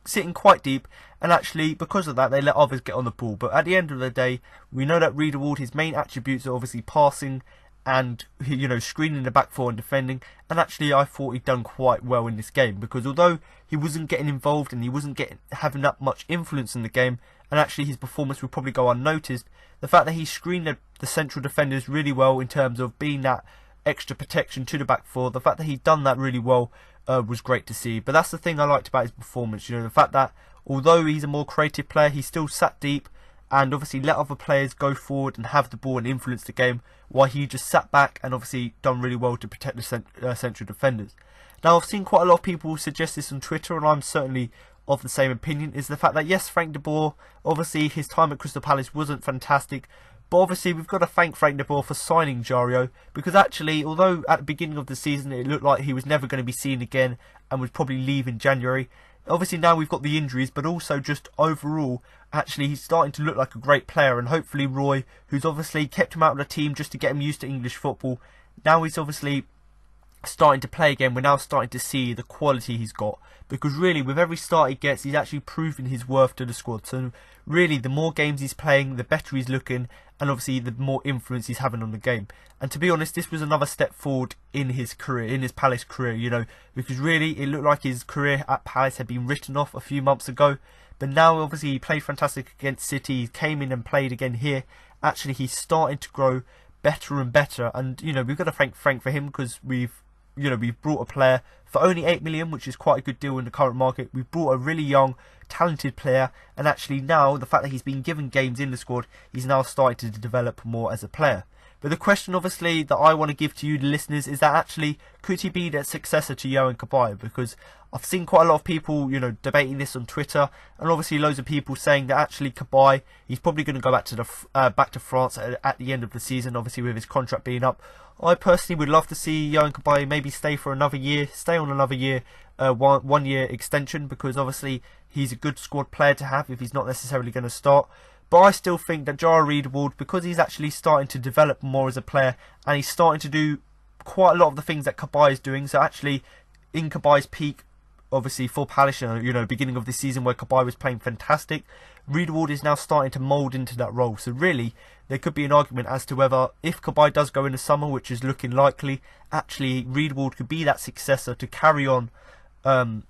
sitting quite deep, and actually because of that they let others get on the ball. But at the end of the day, we know that Riedewald, his main attributes are obviously passing and, you know, screening the back four and defending, and actually I thought he'd done quite well in this game, because although he wasn't getting involved and he wasn't having that much influence in the game, and actually his performance would probably go unnoticed, the fact that he screened the central defenders really well in terms of being that extra protection to the back four, the fact that he'd done that really well was great to see. But that's the thing I liked about his performance, you know, the fact that although he's a more creative player, he still sat deep and obviously let other players go forward and have the ball and influence the game, while he just sat back and obviously done really well to protect the central defenders. Now, I've seen quite a lot of people suggest this on Twitter, and I'm certainly of the same opinion, is the fact that yes, Frank de Boer, obviously his time at Crystal Palace wasn't fantastic, but obviously we've got to thank Frank de Boer for signing Jairo, because actually, although at the beginning of the season it looked like he was never going to be seen again and would probably leave in January, obviously now we've got the injuries, but also just overall, actually he's starting to look like a great player, and hopefully Roy, who's obviously kept him out of the team just to get him used to English football, now he's obviously starting to play again. We're now starting to see the quality he's got, because really with every start he gets, he's actually proving his worth to the squad. So really the more games he's playing, the better he's looking, and obviously the more influence he's having on the game. And to be honest, this was another step forward in his career, in his Palace career, you know, because really it looked like his career at Palace had been written off a few months ago, but now obviously he played fantastic against City, he came in and played again here. Actually he's starting to grow better and better, and you know, we've got to thank Frank for him, because we've brought a player for only 8 million, which is quite a good deal in the current market. We've brought a really young, talented player, and actually now the fact that he's been given games in the squad, he's now starting to develop more as a player. But the question obviously that I want to give to you, the listeners, is that actually could he be the successor to Yohan Cabaye? Because I've seen quite a lot of people, you know, debating this on Twitter, and obviously loads of people saying that actually Cabaye, he's probably going to go back to France at the end of the season, obviously with his contract being up. I personally would love to see Yohan Cabaye maybe stay on another year, 1 year extension, because obviously he's a good squad player to have if he's not necessarily going to start. But I still think that Jairo Riedewald, because he's actually starting to develop more as a player, and he's starting to do quite a lot of the things that Cabaye is doing. So actually, in Cabaye's peak, obviously for Palace, you know, beginning of this season where Cabaye was playing fantastic, Riedewald is now starting to mould into that role. So really, there could be an argument as to whether, if Cabaye does go in the summer, which is looking likely, actually Riedewald could be that successor to carry on, Yohan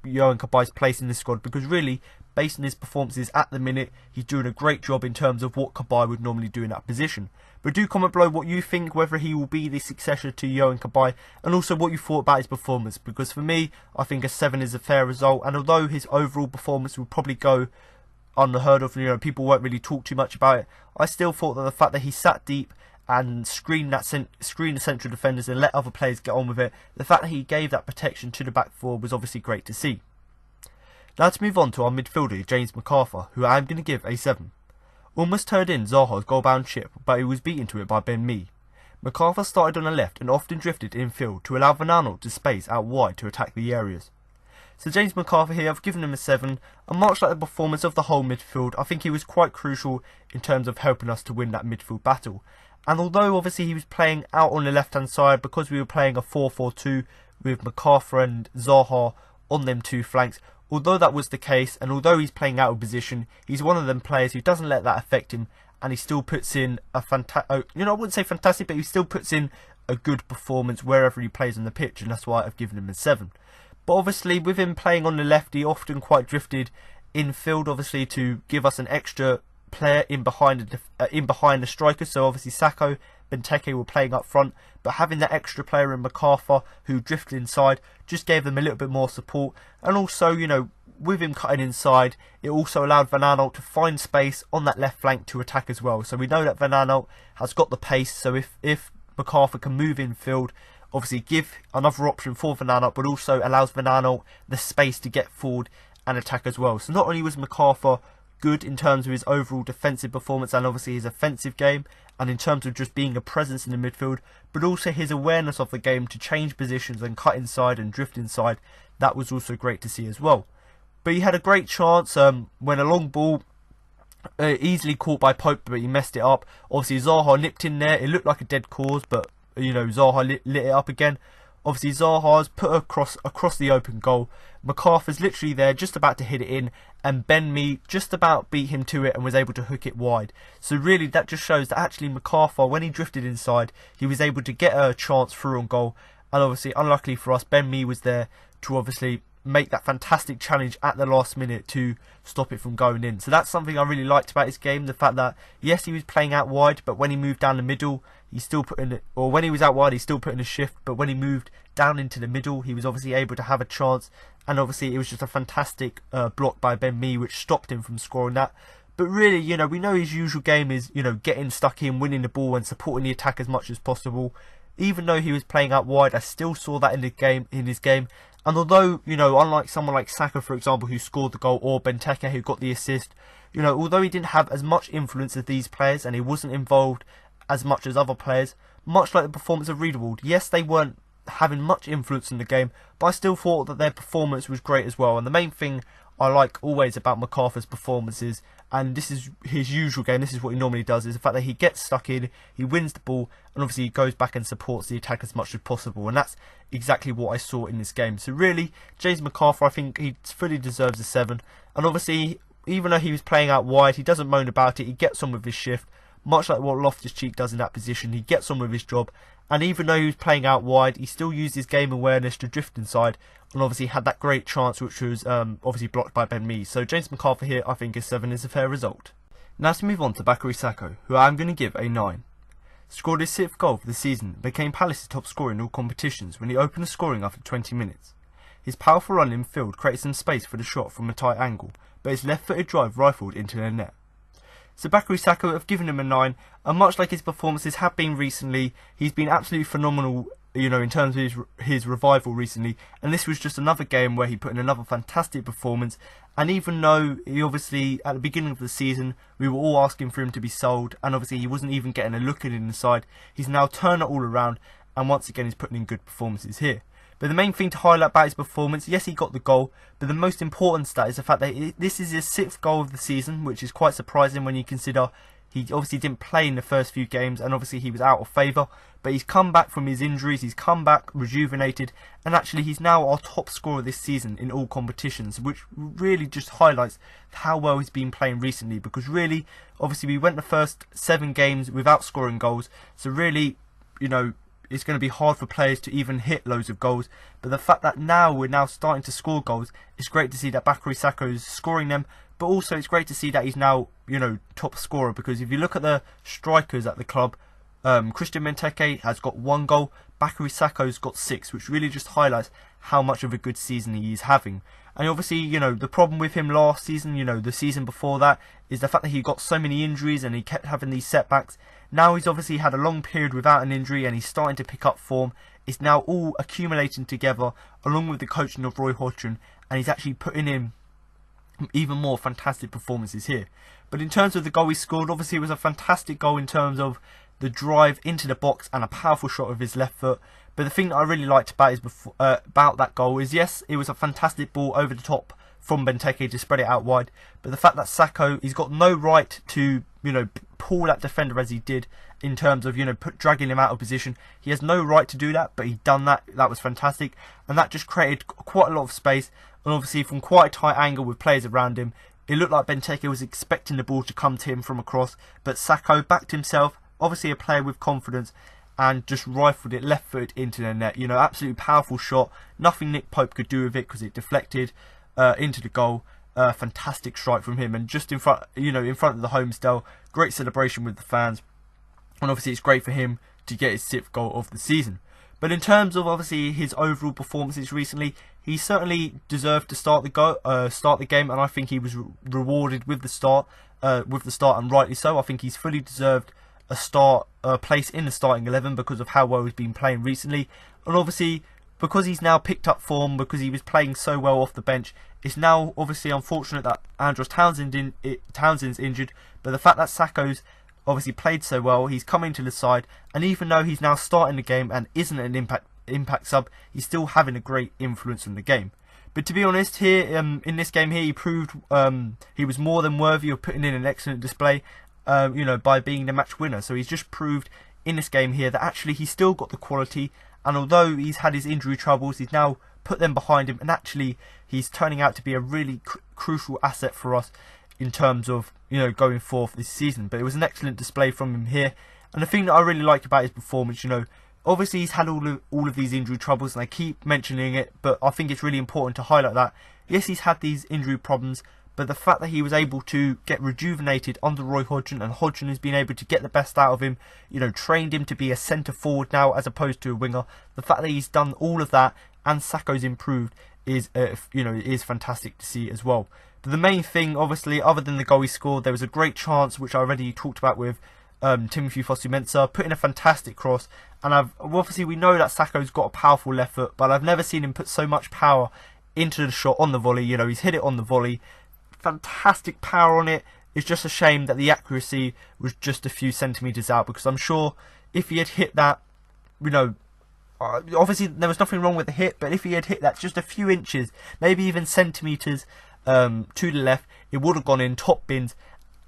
Cabaye's place in the squad, because really, based on his performances at the minute, he's doing a great job in terms of what Cabaye would normally do in that position. But do comment below what you think, whether he will be the successor to Yohan Cabaye, and also what you thought about his performance, because for me, I think a 7 is a fair result, and although his overall performance will probably go unheard of, you know, people won't really talk too much about it, I still thought that the fact that he sat deep and screened the central defenders and let other players get on with it, the fact that he gave that protection to the back four was obviously great to see. Now to move on to our midfielder, James McArthur, who I'm going to give a 7. Almost turned in Zaha's goal-bound ship, but he was beaten to it by Ben Mee. McArthur started on the left and often drifted infield to allow Vanano to space out wide to attack the areas. So James McArthur here, I've given him a 7, and much like the performance of the whole midfield, I think he was quite crucial in terms of helping us to win that midfield battle. And although obviously he was playing out on the left-hand side, because we were playing a 4-4-2 with McArthur and Zaha on them two flanks, although that was the case, and although he's playing out of position, he's one of them players who doesn't let that affect him, and he still puts in a I wouldn't say fantastic, but he still puts in a good performance wherever he plays on the pitch, and that's why I've given him a 7. But obviously, with him playing on the left, he often quite drifted infield, obviously to give us an extra player in behind the striker. So obviously Sako-Benteke were playing up front, but having that extra player in McArthur who drifted inside just gave them a little bit more support. And also, you know, with him cutting inside, it also allowed Van Aanholt to find space on that left flank to attack as well. So we know that Van Aanholt has got the pace, so if MacArthur can move in field, obviously give another option for Van Aanholt, but also allows Van Aanholt the space to get forward and attack as well. So not only was MacArthur good in terms of his overall defensive performance and obviously his offensive game, and in terms of just being a presence in the midfield, but also his awareness of the game to change positions and cut inside and drift inside. That was also great to see as well. But he had a great chance when a long ball easily caught by Pope, but he messed it up. Obviously Zaha nipped in there. It looked like a dead cause, but you know, Zaha lit it up again. Obviously Zaha's put across the open goal. MacArthur's literally there, just about to hit it in, and Ben Mee just about beat him to it and was able to hook it wide. So really that just shows that actually MacArthur, when he drifted inside, he was able to get a chance through on goal. And obviously, unluckily for us, Ben Mee was there to obviously make that fantastic challenge at the last minute to stop it from going in. So that's something I really liked about his game, the fact that yes, he was playing out wide, but when he moved down the middle, he still put in it, or when he was out wide, he still put in a shift, but when he moved down into the middle, he was obviously able to have a chance. And obviously it was just a fantastic block by Ben Mee which stopped him from scoring that. But really, you know, we know his usual game is, you know, getting stuck in, winning the ball and supporting the attack as much as possible. Even though he was playing out wide, I still saw that in his game. And although, you know, unlike someone like Sako, for example, who scored the goal, or Benteke, who got the assist, you know, although he didn't have as much influence as these players and he wasn't involved as much as other players, much like the performance of Riedewald, yes, they weren't having much influence in the game, but I still thought that their performance was great as well. And the main thing I like always about MacArthur's performances, and this is his usual game, this is what he normally does, is the fact that he gets stuck in, he wins the ball, and obviously he goes back and supports the attack as much as possible. And that's exactly what I saw in this game. So really, James MacArthur, I think he fully deserves a 7. And obviously, even though he was playing out wide, he doesn't moan about it, he gets on with his shift, much like what Loftus-Cheek does in that position. He gets on with his job, and even though he was playing out wide, he still used his game awareness to drift inside, and obviously had that great chance which was obviously blocked by Ben Mee. So James MacArthur here, I think his 7 is a fair result. Now to move on to Bakary Sako, who I'm going to give a 9. Scored his 6th goal for the season and became Palace's top scorer in all competitions when he opened the scoring after 20 minutes. His powerful run in field created some space for the shot from a tight angle, but his left-footed drive rifled into the net. So Bakary Sako have given him a 9, and much like his performances have been recently, he's been absolutely phenomenal, you know, in terms of his revival recently, and this was just another game where he put in another fantastic performance. And even though he obviously, at the beginning of the season, we were all asking for him to be sold, and obviously he wasn't even getting a look at it inside, he's now turned it all around, and once again he's putting in good performances here. But the main thing to highlight about his performance, yes, he got the goal, but the most important stat is the fact that this is his 6th goal of the season, which is quite surprising when you consider he obviously didn't play in the first few games, and obviously he was out of favour. But he's come back from his injuries, he's come back rejuvenated, and actually he's now our top scorer this season in all competitions, which really just highlights how well he's been playing recently. Because really, obviously we went the first 7 games without scoring goals, so really, you know, it's going to be hard for players to even hit loads of goals. But the fact that now we're now starting to score goals, it's great to see that Bakary Sako is scoring them. But also it's great to see that he's now, you know, top scorer. Because if you look at the strikers at the club, Christian Benteke has got 1 goal, Bakary Sako's got 6, which really just highlights how much of a good season he is having. And obviously, you know, the problem with him last season, you know, the season before that, is the fact that he got so many injuries and he kept having these setbacks. Now he's obviously had a long period without an injury and he's starting to pick up form. It's now all accumulating together along with the coaching of Roy Hodgson, and he's actually putting in even more fantastic performances here. But in terms of the goal he scored, obviously it was a fantastic goal in terms of the drive into the box and a powerful shot with his left foot. But the thing that I really liked about that goal is, yes, it was a fantastic ball over the top from Benteke to spread it out wide. But the fact that Sako, he's got no right to, you know, pull that defender as he did in terms of, you know, dragging him out of position. He has no right to do that, but he done that. That was fantastic. And that just created quite a lot of space. And obviously from quite a tight angle with players around him, it looked like Benteke was expecting the ball to come to him from across. But Sako backed himself, obviously a player with confidence, and just rifled it left-footed into the net. You know, absolutely powerful shot. Nothing Nick Pope could do with it because it deflected into the goal. Fantastic strike from him, and just in front, you know, in front of the home style. Great celebration with the fans, and obviously it's great for him to get his 6th goal of the season. But in terms of obviously his overall performances recently, he certainly deserved to start the game, and I think he was rewarded with the start, and rightly so. I think he's fully deserved a place in the starting 11 because of how well he's been playing recently, and obviously because he's now picked up form, because he was playing so well off the bench. It's now obviously unfortunate that Andros Townsend's injured, but the fact that Sako's obviously played so well, he's come into the side, and even though he's now starting the game and isn't an impact sub, he's still having a great influence on the game. But to be honest, here in this game here, he proved he was more than worthy of putting in an excellent display, by being the match winner. So he's just proved in this game here that actually he's still got the quality, and although he's had his injury troubles, he's now put them behind him, and actually he's turning out to be a really crucial asset for us in terms of going forth this season. But it was an excellent display from him here, and the thing that I really like about his performance, obviously he's had all of these injury troubles, and I keep mentioning it, but I think it's really important to highlight that yes, he's had these injury problems, but the fact that he was able to get rejuvenated under Roy Hodgson, and Hodgson has been able to get the best out of him, trained him to be a centre forward now as opposed to a winger. The fact that he's done all of that and Sako's improved is fantastic to see as well. But the main thing, obviously, other than the goal he scored, there was a great chance which I already talked about with Timothy Fosu-Mensah putting a fantastic cross, and obviously we know that Sako's got a powerful left foot, but I've never seen him put so much power into the shot on the volley. He's hit it on the volley, fantastic power on it. It's just a shame that the accuracy was just a few centimetres out, because I'm sure if he had hit that, obviously there was nothing wrong with the hit, but if he had hit that just a few inches, maybe even centimetres to the left, it would have gone in top bins.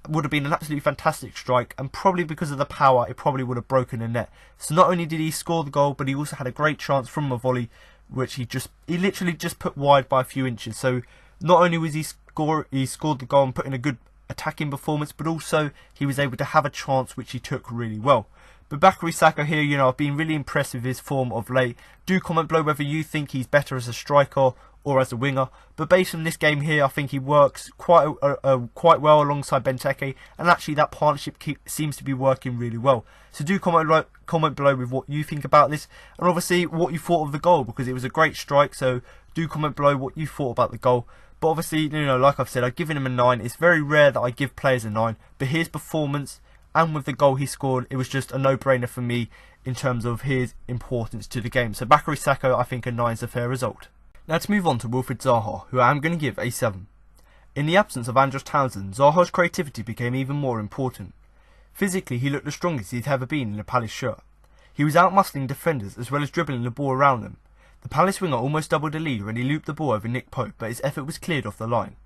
Would have been an absolutely fantastic strike, and probably because of the power it probably would have broken the net. So not only did he score the goal, but he also had a great chance from a volley which he literally just put wide by a few inches. So not only was he scored the goal and put in a good attacking performance, but also he was able to have a chance which he took really well. But Bakary Sako here, I've been really impressed with his form of late. Do comment below whether you think he's better as a striker or as a winger. But based on this game here, I think he works quite well alongside Benteke, and actually that partnership seems to be working really well. So do comment below with what you think about this, and obviously what you thought of the goal, because it was a great strike. So do comment below what you thought about the goal. But obviously, like I've said, I've given him a 9. It's very rare that I give players a 9, but his performance and with the goal he scored, it was just a no-brainer for me in terms of his importance to the game. So Bakary Sako, I think a 9 is a fair result. Now to move on to Wilfried Zaha, who I am going to give a 7. In the absence of Andros Townsend, Zaha's creativity became even more important. Physically, he looked the strongest he'd ever been in a Palace shirt. He was out-muscling defenders as well as dribbling the ball around them. The Palace winger almost doubled the lead when he looped the ball over Nick Pope, but his effort was cleared off the line.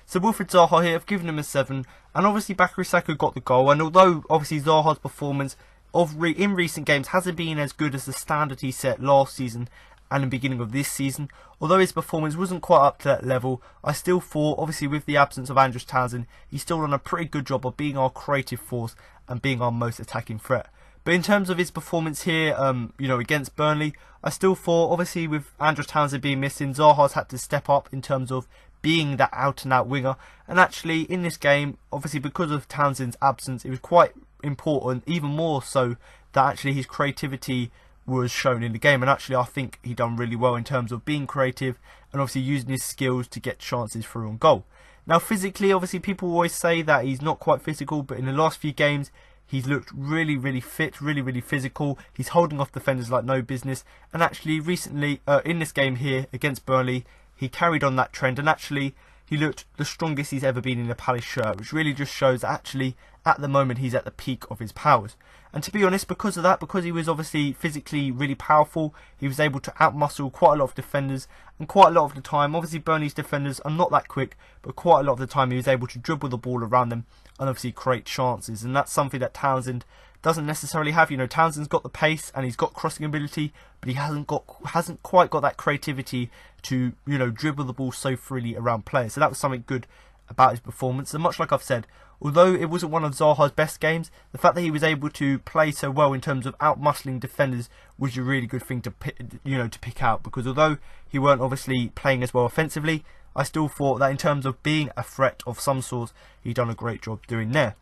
So Wilfried Zaha here, I've given him a 7, and obviously Bakary Sako got the goal, and although obviously Zaha's performance in recent games hasn't been as good as the standard he set last season and the beginning of this season, although his performance wasn't quite up to that level, I still thought, obviously with the absence of Andros Townsend, he's still done a pretty good job of being our creative force and being our most attacking threat. But in terms of his performance here, against Burnley, I still thought, obviously with Andros Townsend being missing, Zaha's had to step up in terms of being that out-and-out winger. And actually, in this game, obviously because of Townsend's absence, it was quite important, even more so, that actually his creativity was shown in the game. And actually, I think he done really well in terms of being creative and obviously using his skills to get chances through on goal. Now, physically, obviously, people always say that he's not quite physical, but in the last few games, he's looked really, really fit, really, really physical. He's holding off defenders like no business. And actually, recently, in this game here against Burnley, he carried on that trend, and actually he looked the strongest he's ever been in a Palace shirt, which really just shows that actually at the moment he's at the peak of his powers. And to be honest, because of that, because he was obviously physically really powerful, he was able to outmuscle quite a lot of defenders, and quite a lot of the time, obviously Burnley's defenders are not that quick, but quite a lot of the time he was able to dribble the ball around them and obviously create chances, and that's something that Townsend doesn't necessarily have. Townsend's got the pace and he's got crossing ability, but he hasn't quite got that creativity to dribble the ball so freely around players. So that was something good about his performance. And much like I've said, although it wasn't one of Zaha's best games, the fact that he was able to play so well in terms of out-muscling defenders was a really good thing to pick out, because although he weren't obviously playing as well offensively, I still thought that in terms of being a threat of some sort, he'd done a great job doing there.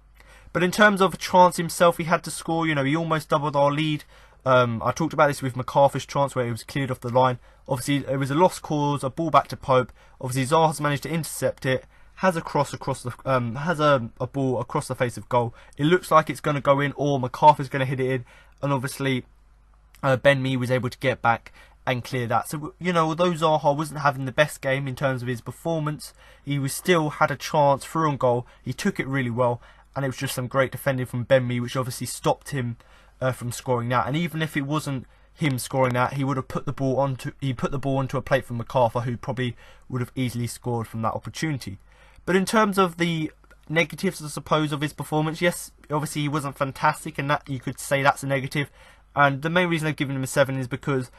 But in terms of a chance himself, he had to score. He almost doubled our lead I talked about this with McCarthy's chance where it was cleared off the line. Obviously, it was a lost cause, a ball back to Pope. Obviously, Zaha's managed to intercept it. Has a cross across the has a ball across the face of goal. It looks like it's going to go in, or McCarthy's going to hit it in, and obviously Ben Mee was able to get back and clear that. So, you know, although Zaha wasn't having the best game in terms of his performance, he was still had a chance through on goal. He took it really well, and it was just some great defending from Ben Mee, which obviously stopped him from scoring that. And even if it wasn't him scoring that, he would have put the ball onto a plate from McCarthy, who probably would have easily scored from that opportunity. But in terms of the negatives, I suppose, of his performance, yes, obviously he wasn't fantastic, and that you could say that's a negative. And the main reason I've given him a 7 is because,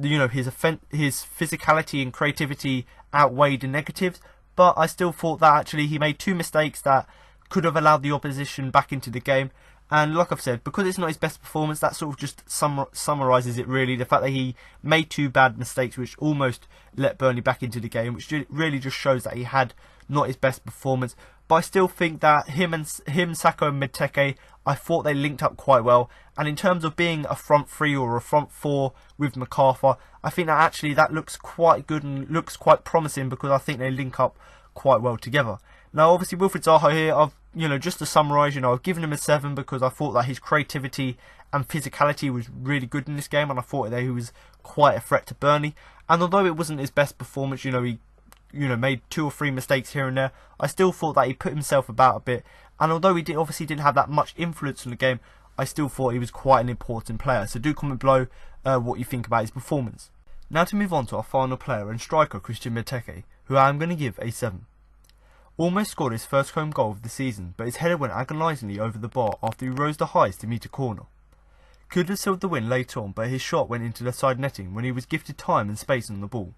you know, his physicality and creativity outweighed the negatives. But I still thought that actually he made 2 mistakes that could have allowed the opposition back into the game. And like I've said, because it's not his best performance, that sort of just summarises it really. The fact that he made 2 bad mistakes which almost let Burnley back into the game, which really just shows that he had not his best performance. But I still think that him, Sako and Benteke, I thought they linked up quite well. And in terms of being a front 3 or a front 4 with McCarthy, I think that actually that looks quite good and looks quite promising, because I think they link up quite well together. Now, obviously, Wilfried Zaha here, just to summarise, I've given him a 7 because I thought that his creativity and physicality was really good in this game, and I thought that he was quite a threat to Burnley. And although it wasn't his best performance, he made 2 or 3 mistakes here and there, I still thought that he put himself about a bit. And although he obviously didn't have that much influence on the game, I still thought he was quite an important player. So do comment below what you think about his performance. Now to move on to our final player and striker, Christian Benteke, who I am going to give a 7. Almost scored his first home goal of the season, but his header went agonisingly over the bar after he rose the highest to meet a corner. Could have sealed the win later on, but his shot went into the side netting when he was gifted time and space on the ball.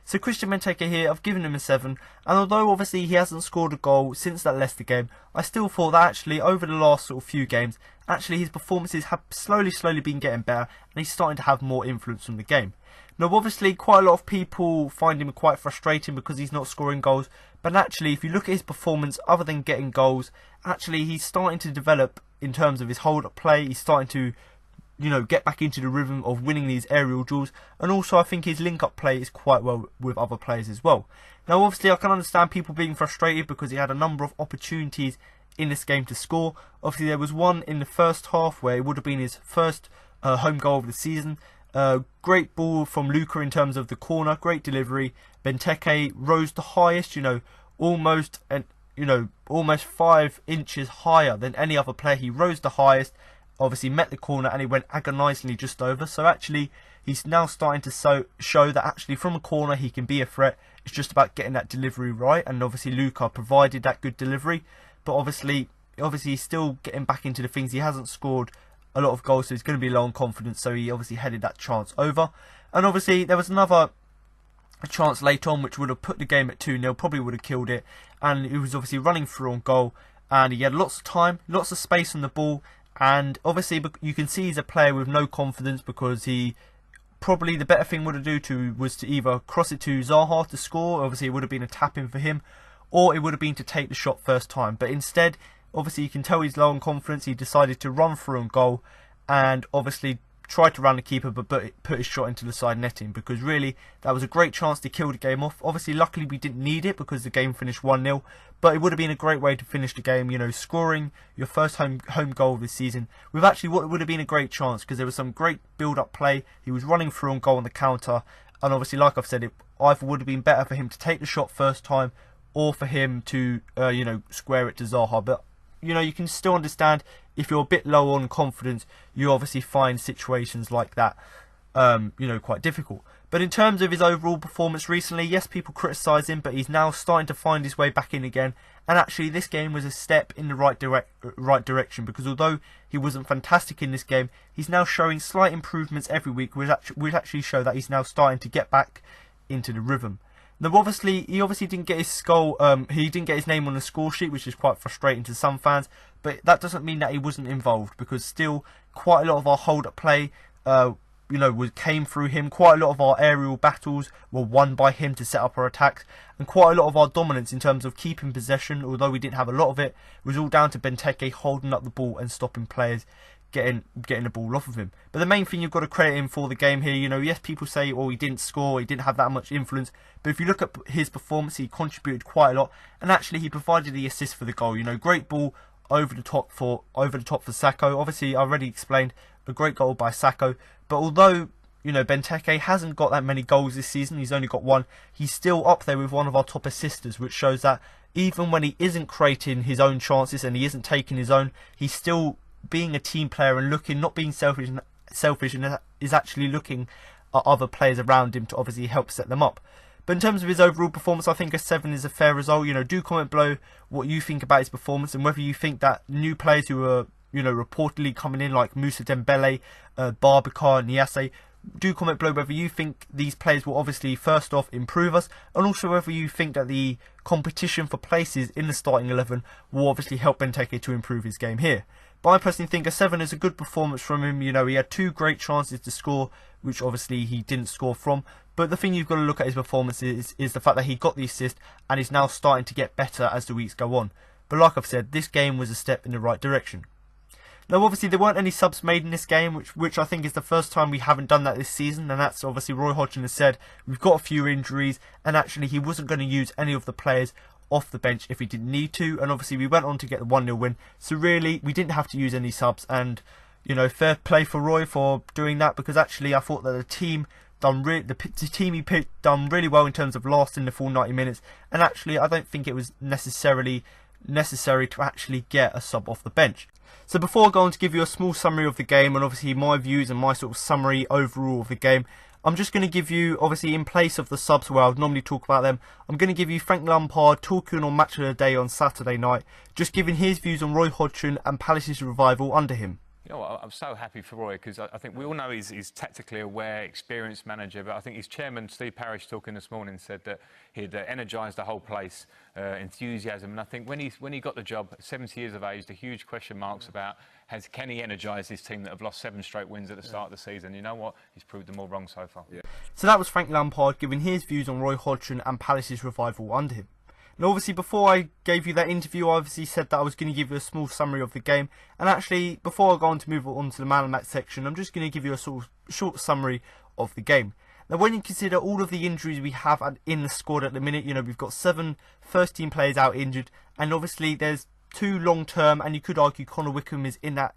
So Christian Benteke here, I've given him a 7, and although obviously he hasn't scored a goal since that Leicester game, I still thought that actually over the last sort of few games, actually his performances have slowly been getting better, and he's starting to have more influence on the game. Now obviously quite a lot of people find him quite frustrating because he's not scoring goals, but actually if you look at his performance other than getting goals, actually he's starting to develop in terms of his hold-up play. He's starting to get back into the rhythm of winning these aerial duels, and also I think his link-up play is quite well with other players as well. Now obviously I can understand people being frustrated because he had a number of opportunities in this game to score. Obviously there was one in the first half where it would have been his first home goal of the season. Great ball from Luka in terms of the corner, great delivery. Benteke rose the highest, almost 5 inches higher than any other player. He rose the highest, obviously met the corner, and he went agonisingly just over. So actually he's now starting to show that actually from a corner he can be a threat. It's just about getting that delivery right, and obviously Luka provided that good delivery. But obviously he's still getting back into the things. He hasn't scored a lot of goals, so he's going to be low on confidence, so he obviously headed that chance over. And obviously there was another chance later on which would have put the game at 2-0, probably would have killed it, and he was obviously running through on goal, and he had lots of time, lots of space on the ball, and obviously you can see he's a player with no confidence, because he probably the better thing was to either cross it to Zaha to score. Obviously it would have been a tap-in for him, or it would have been to take the shot first time, but instead obviously you can tell he's low on confidence. He decided to run through on goal and obviously tried to round the keeper, but put his shot into the side netting, because really that was a great chance to kill the game off. Obviously luckily we didn't need it because the game finished 1-0, but it would have been a great way to finish the game, scoring your first home goal of the season with actually what would have been a great chance, because there was some great build-up play. He was running through on goal on the counter, and obviously like I've said, it either would have been better for him to take the shot first time or for him to square it to Zaha. But you can still understand if you're a bit low on confidence, you obviously find situations like that, quite difficult. But in terms of his overall performance recently, yes, people criticise him, but he's now starting to find his way back in again. And actually, this game was a step in the right direction, because although he wasn't fantastic in this game, he's now showing slight improvements every week, which actually show that he's now starting to get back into the rhythm. Now, he obviously didn't get his he didn't get his name on the score sheet, which is quite frustrating to some fans. But that doesn't mean that he wasn't involved, because still quite a lot of our hold-up play, came through him. Quite a lot of our aerial battles were won by him to set up our attacks, and quite a lot of our dominance in terms of keeping possession, although we didn't have a lot of it, was all down to Benteke holding up the ball and stopping players getting the ball off of him. But the main thing you've got to credit him for the game here, yes, people say, oh, he didn't score, he didn't have that much influence. But if you look at his performance, he contributed quite a lot, and actually he provided the assist for the goal. Great ball over the top for Sako. Obviously, I already explained a great goal by Sako. But although Benteke hasn't got that many goals this season, he's only got one, he's still up there with one of our top assisters, which shows that even when he isn't creating his own chances and he isn't taking his own, he's still being a team player and not being selfish, and is actually looking at other players around him to obviously help set them up. But in terms of his overall performance, I think a 7 is a fair result. Do comment below what you think about his performance, and whether you think that new players who are reportedly coming in, like Moussa Dembele, Babacar, Niasse, do comment below whether you think these players will obviously first off improve us, and also whether you think that the competition for places in the starting 11 will obviously help Benteke to improve his game here. But I personally think a 7 is a good performance from him. He had 2 great chances to score, which obviously he didn't score from. But the thing you've got to look at his performance is the fact that he got the assist and is now starting to get better as the weeks go on. But like I've said, this game was a step in the right direction. Now obviously there weren't any subs made in this game, which I think is the first time we haven't done that this season, and that's obviously Roy Hodgson has said we've got a few injuries, and actually he wasn't going to use any of the players off the bench if he didn't need to, and obviously we went on to get the 1-0 win, so really we didn't have to use any subs, and fair play for Roy for doing that, because actually I thought that the team he picked done really well in terms of lasting the full 90 minutes, and actually I don't think it was necessary to actually get a sub off the bench. So before I go on to give you a small summary of the game, and obviously my views and my sort of summary overall of the game, I'm just going to give you, obviously in place of the subs where I would normally talk about them, I'm going to give you Frank Lampard talking on Match of the Day on Saturday night, just giving his views on Roy Hodgson and Palace's revival under him. I'm so happy for Roy, because I think we all know he's tactically aware, experienced manager, but I think his chairman, Steve Parish, talking this morning, said that he'd energised the whole place, enthusiasm, and I think when he got the job at 70 years of age, the huge question marks about can he energise his team that have lost 7 straight wins at the start of the season. You know what? He's proved them all wrong so far. Yeah. So that was Frank Lampard giving his views on Roy Hodgson and Palace's revival under him. And obviously before I gave you that interview, I obviously said that I was going to give you a small summary of the game. And actually, before I go on to move on to the man of the match section, I'm just going to give you a sort of short summary of the game. Now, when you consider all of the injuries we have in the squad at the minute, we've got 7 first-team players out injured. And obviously there's 2 long-term, and you could argue Connor Wickham is in that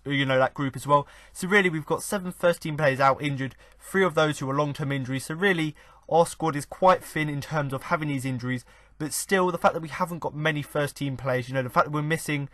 that group as well. So really we've got 7 first-team players out injured, 3 of those who are long-term injuries. So really our squad is quite thin in terms of having these injuries. But still, the fact that we haven't got many first-team players, the fact that we're missing,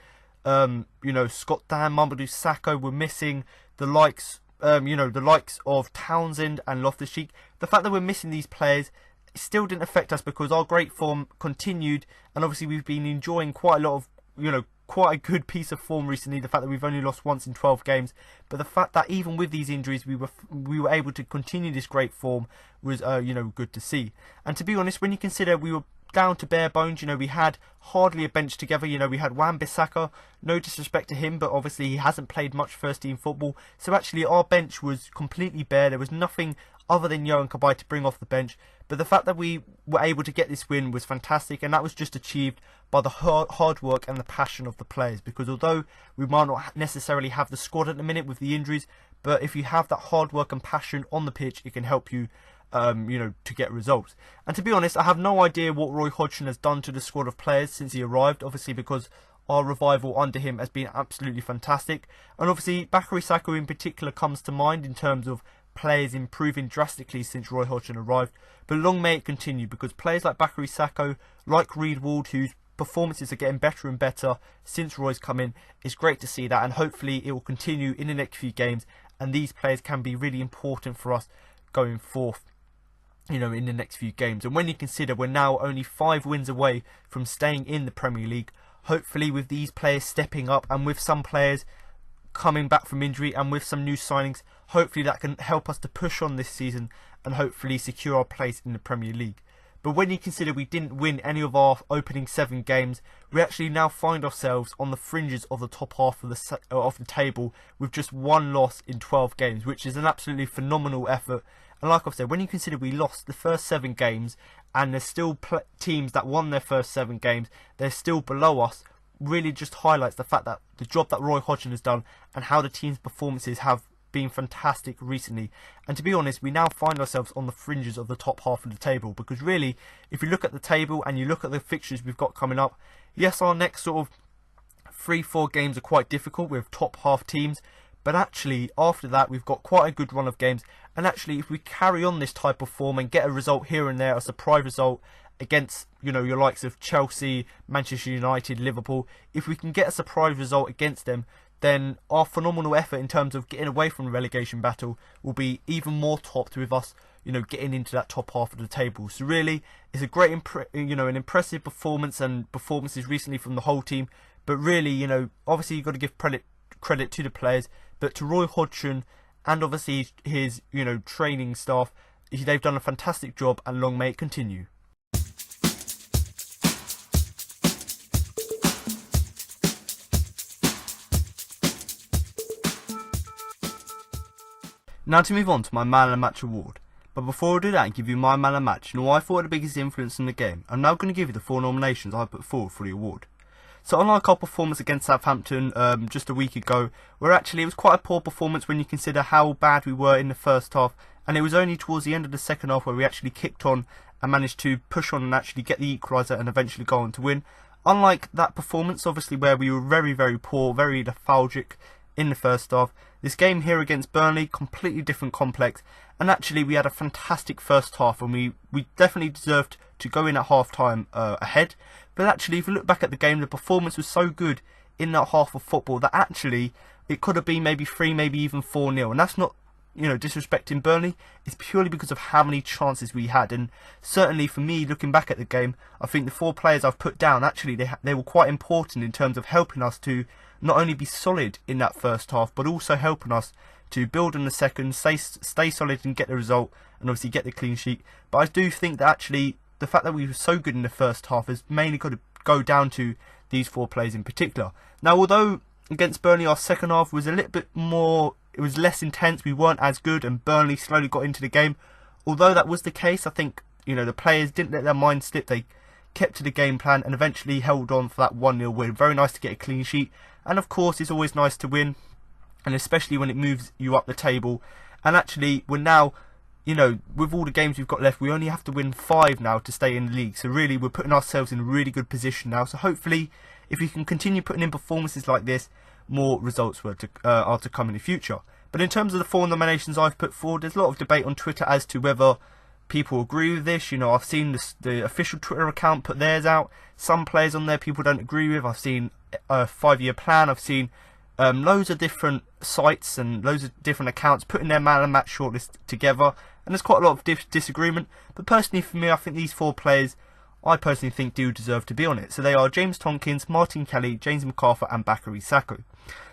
Scott Dan, Mamadou Sako, we're missing the likes, the likes of Townsend and Loftus-Cheek. The fact that we're missing these players still didn't affect us, because our great form continued, and obviously we've been enjoying quite a lot of, quite a good piece of form recently. The fact that we've only lost once in 12 games, but the fact that even with these injuries we were able to continue this great form was, good to see. And to be honest, when you consider we were down to bare bones, we had hardly a bench together. We had Wan-Bissaka, no disrespect to him, but obviously he hasn't played much first team football, so actually our bench was completely bare. There was nothing other than Yohan Cabaye to bring off the bench. But the fact that we were able to get this win was fantastic, and that was just achieved by the hard work and the passion of the players, because although we might not necessarily have the squad at the minute with the injuries, but if you have that hard work and passion on the pitch, it can help you to get results. And to be honest, I have no idea what Roy Hodgson has done to the squad of players since he arrived, obviously because our revival under him has been absolutely fantastic. And obviously Bakary Sako in particular comes to mind in terms of players improving drastically since Roy Hodgson arrived. But long may it continue, because players like Bakary Sako, like Riedewald, whose performances are getting better and better since Roy's come in, it's great to see that, and hopefully it will continue in the next few games, and these players can be really important for us going forth, in the next few games. And when you consider we're now only 5 wins away from staying in the Premier League, hopefully with these players stepping up, and with some players coming back from injury, and with some new signings, hopefully that can help us to push on this season and hopefully secure our place in the Premier League. But when you consider we didn't win any of our opening 7 games, we actually now find ourselves on the fringes of the top half of the table with just 1 loss in 12 games, which is an absolutely phenomenal effort. And like I've said, when you consider we lost the first 7 games, and there's still teams that won their first 7 games, they're still below us really just highlights the fact that the job that Roy Hodgson has done and how the team's performances have been fantastic recently. And to be honest, we now find ourselves on the fringes of the top half of the table, because really, if you look at the table and you look at the fixtures we've got coming up, yes, our next sort of 3-4 games are quite difficult with top half teams, but actually after that we've got quite a good run of games. And actually, if we carry on this type of form and get a result here and there, a surprise result against, you know, your likes of Chelsea, Manchester United, Liverpool, if we can get a surprise result against them, then our phenomenal effort in terms of getting away from the relegation battle will be even more topped, with us, you know, getting into that top half of the table. So really, it's a great, an impressive performance, and performances recently from the whole team. But really, you know, obviously you've got to give credit to the players, but to Roy Hodgson and obviously his, you know, training staff, they've done a fantastic job, and long may it continue. Now to move on to my Man of the Match award. But before I do that and give you my Man of the Match, you know what I thought had the biggest influence in the game, I'm now going to give you the 4 nominations I put forward for the award. So unlike our performance against Southampton just a week ago, where actually it was quite a poor performance when you consider how bad we were in the first half, and it was only towards the end of the second half where we actually kicked on and managed to push on and actually get the equaliser and eventually go on to win. Unlike that performance, obviously, where we were very, very poor, very lethargic in the first half, this game here against Burnley, completely different complex, and actually we had a fantastic first half, and we definitely deserved to go in at half time ahead. But actually, if you look back at the game, the performance was so good in that half of football that actually it could have been maybe 3, maybe even 4-0, and that's not, you know, disrespecting Burnley. It's purely because of how many chances we had. And certainly for me, looking back at the game, I think the 4 players I've put down, actually they were quite important in terms of helping us to not only be solid in that first half, but also helping us to build in the second, stay solid and get the result, and obviously get the clean sheet. But I do think that actually the fact that we were so good in the first half has mainly got to go down to these 4 players in particular. Now, although against Burnley our second half was a little bit more, it was less intense, we weren't as good, and Burnley slowly got into the game. Although that was the case, I think, you know, the players didn't let their mind slip. They kept to the game plan and eventually held on for that 1-0 win. Very nice to get a clean sheet. And of course, it's always nice to win, and especially when it moves you up the table. And actually, we're now, you know, with all the games we've got left, we only have to win 5 now to stay in the league. So really, we're putting ourselves in a really good position now. So hopefully, if we can continue putting in performances like this, more results are to come in the future. But in terms of the 4 nominations I've put forward, there's a lot of debate on Twitter as to whether people agree with this. You know, I've seen the official Twitter account put theirs out. Some players on there people don't agree with. I've seen a 5-year plan. I've seen loads of different sites and loads of different accounts putting their Man of the Match shortlist together, and there's quite a lot of disagreement. But personally, for me, I think these 4 players, I personally think, do deserve to be on it. So they are James Tompkins, Martin Kelly, James McArthur and Bakary Sako.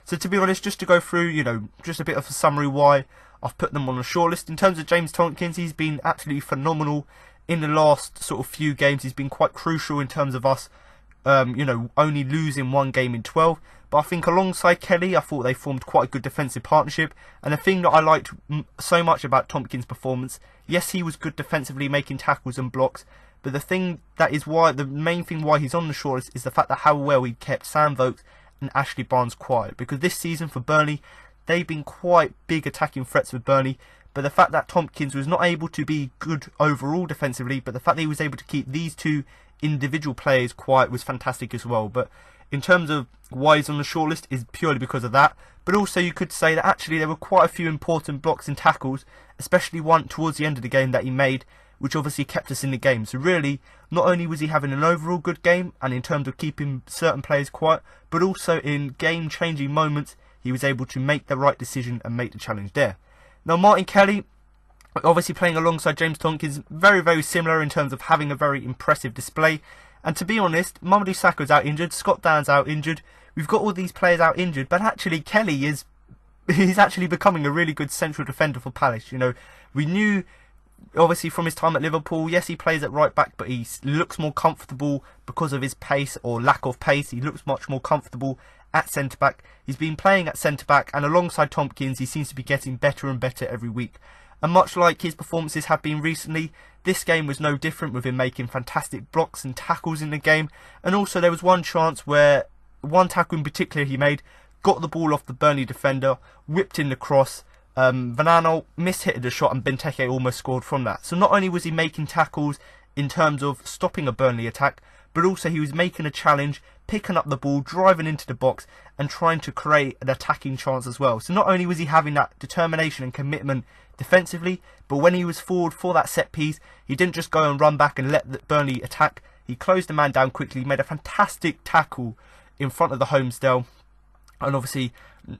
So to be honest, just to go through, you know, just a bit of a summary why I've put them on the shortlist. In terms of James Tompkins, he's been absolutely phenomenal in the last sort of few games. He's been quite crucial in terms of us, you know, only losing 1 game in 12. But I think alongside Kelly, I thought they formed quite a good defensive partnership. And the thing that I liked so much about Tompkins' performance, yes, he was good defensively, making tackles and blocks. But the thing that is why, the main thing why he's on the shortlist is the fact that how well he kept Sam Vokes and Ashley Barnes quiet. Because this season for Burnley, they've been quite big attacking threats with Burnley. But the fact that Tompkins was not able to be good overall defensively, but the fact that he was able to keep these 2 individual players quiet was fantastic as well. But in terms of why he's on the shortlist is purely because of that. But also you could say that actually there were quite a few important blocks and tackles, especially one towards the end of the game that he made, which obviously kept us in the game. So really, not only was he having an overall good game, and in terms of keeping certain players quiet, but also in game-changing moments, he was able to make the right decision and make the challenge there. Now, Martin Kelly, obviously playing alongside James Tompkins, very, very similar in terms of having a very impressive display. And to be honest, Mamadou Sakho's out injured, Scott Dan's out injured. We've got all these players out injured, but actually Kelly he's actually becoming a really good central defender for Palace. You know, we knew, obviously, from his time at Liverpool, yes, he plays at right back, but he looks more comfortable because of his pace or lack of pace. He looks much more comfortable at centre back. He's been playing at centre back, and alongside Tompkins, he seems to be getting better and better every week. And much like his performances have been recently, this game was no different, with him making fantastic blocks and tackles in the game. And also there was one chance where one tackle in particular he made, got the ball off the Burnley defender, whipped in the cross. Vanano mishit the shot and Benteke almost scored from that. So not only was he making tackles in terms of stopping a Burnley attack, but also he was making a challenge, picking up the ball, driving into the box and trying to create an attacking chance as well. So not only was he having that determination and commitment defensively, but when he was forward for that set piece, he didn't just go and run back and let the Burnley attack. He closed the man down quickly, made a fantastic tackle in front of the Homesdale, and obviously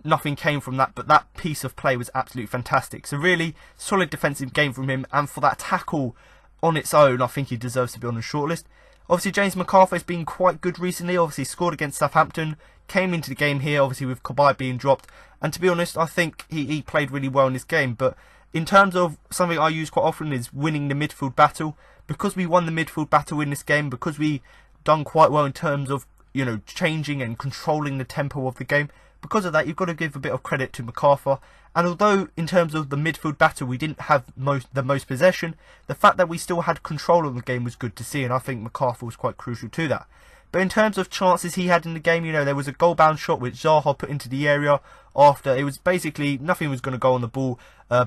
nothing came from that, but that piece of play was absolutely fantastic. So really solid defensive game from him, and for that tackle on its own, I think he deserves to be on the shortlist. Obviously James McArthur's been quite good recently, obviously scored against Southampton, came into the game here obviously with Cabaye being dropped, and to be honest I think he played really well in this game. But in terms of something I use quite often is winning the midfield battle. Because we won the midfield battle in this game, because we done quite well in terms of, you know, changing and controlling the tempo of the game, because of that you've got to give a bit of credit to McArthur. And although in terms of the midfield battle we didn't have the most possession, the fact that we still had control of the game was good to see, and I think McArthur was quite crucial to that. But in terms of chances he had in the game, you know, there was a goal bound shot which Zaha put into the area after it was basically nothing was going to go on the ball.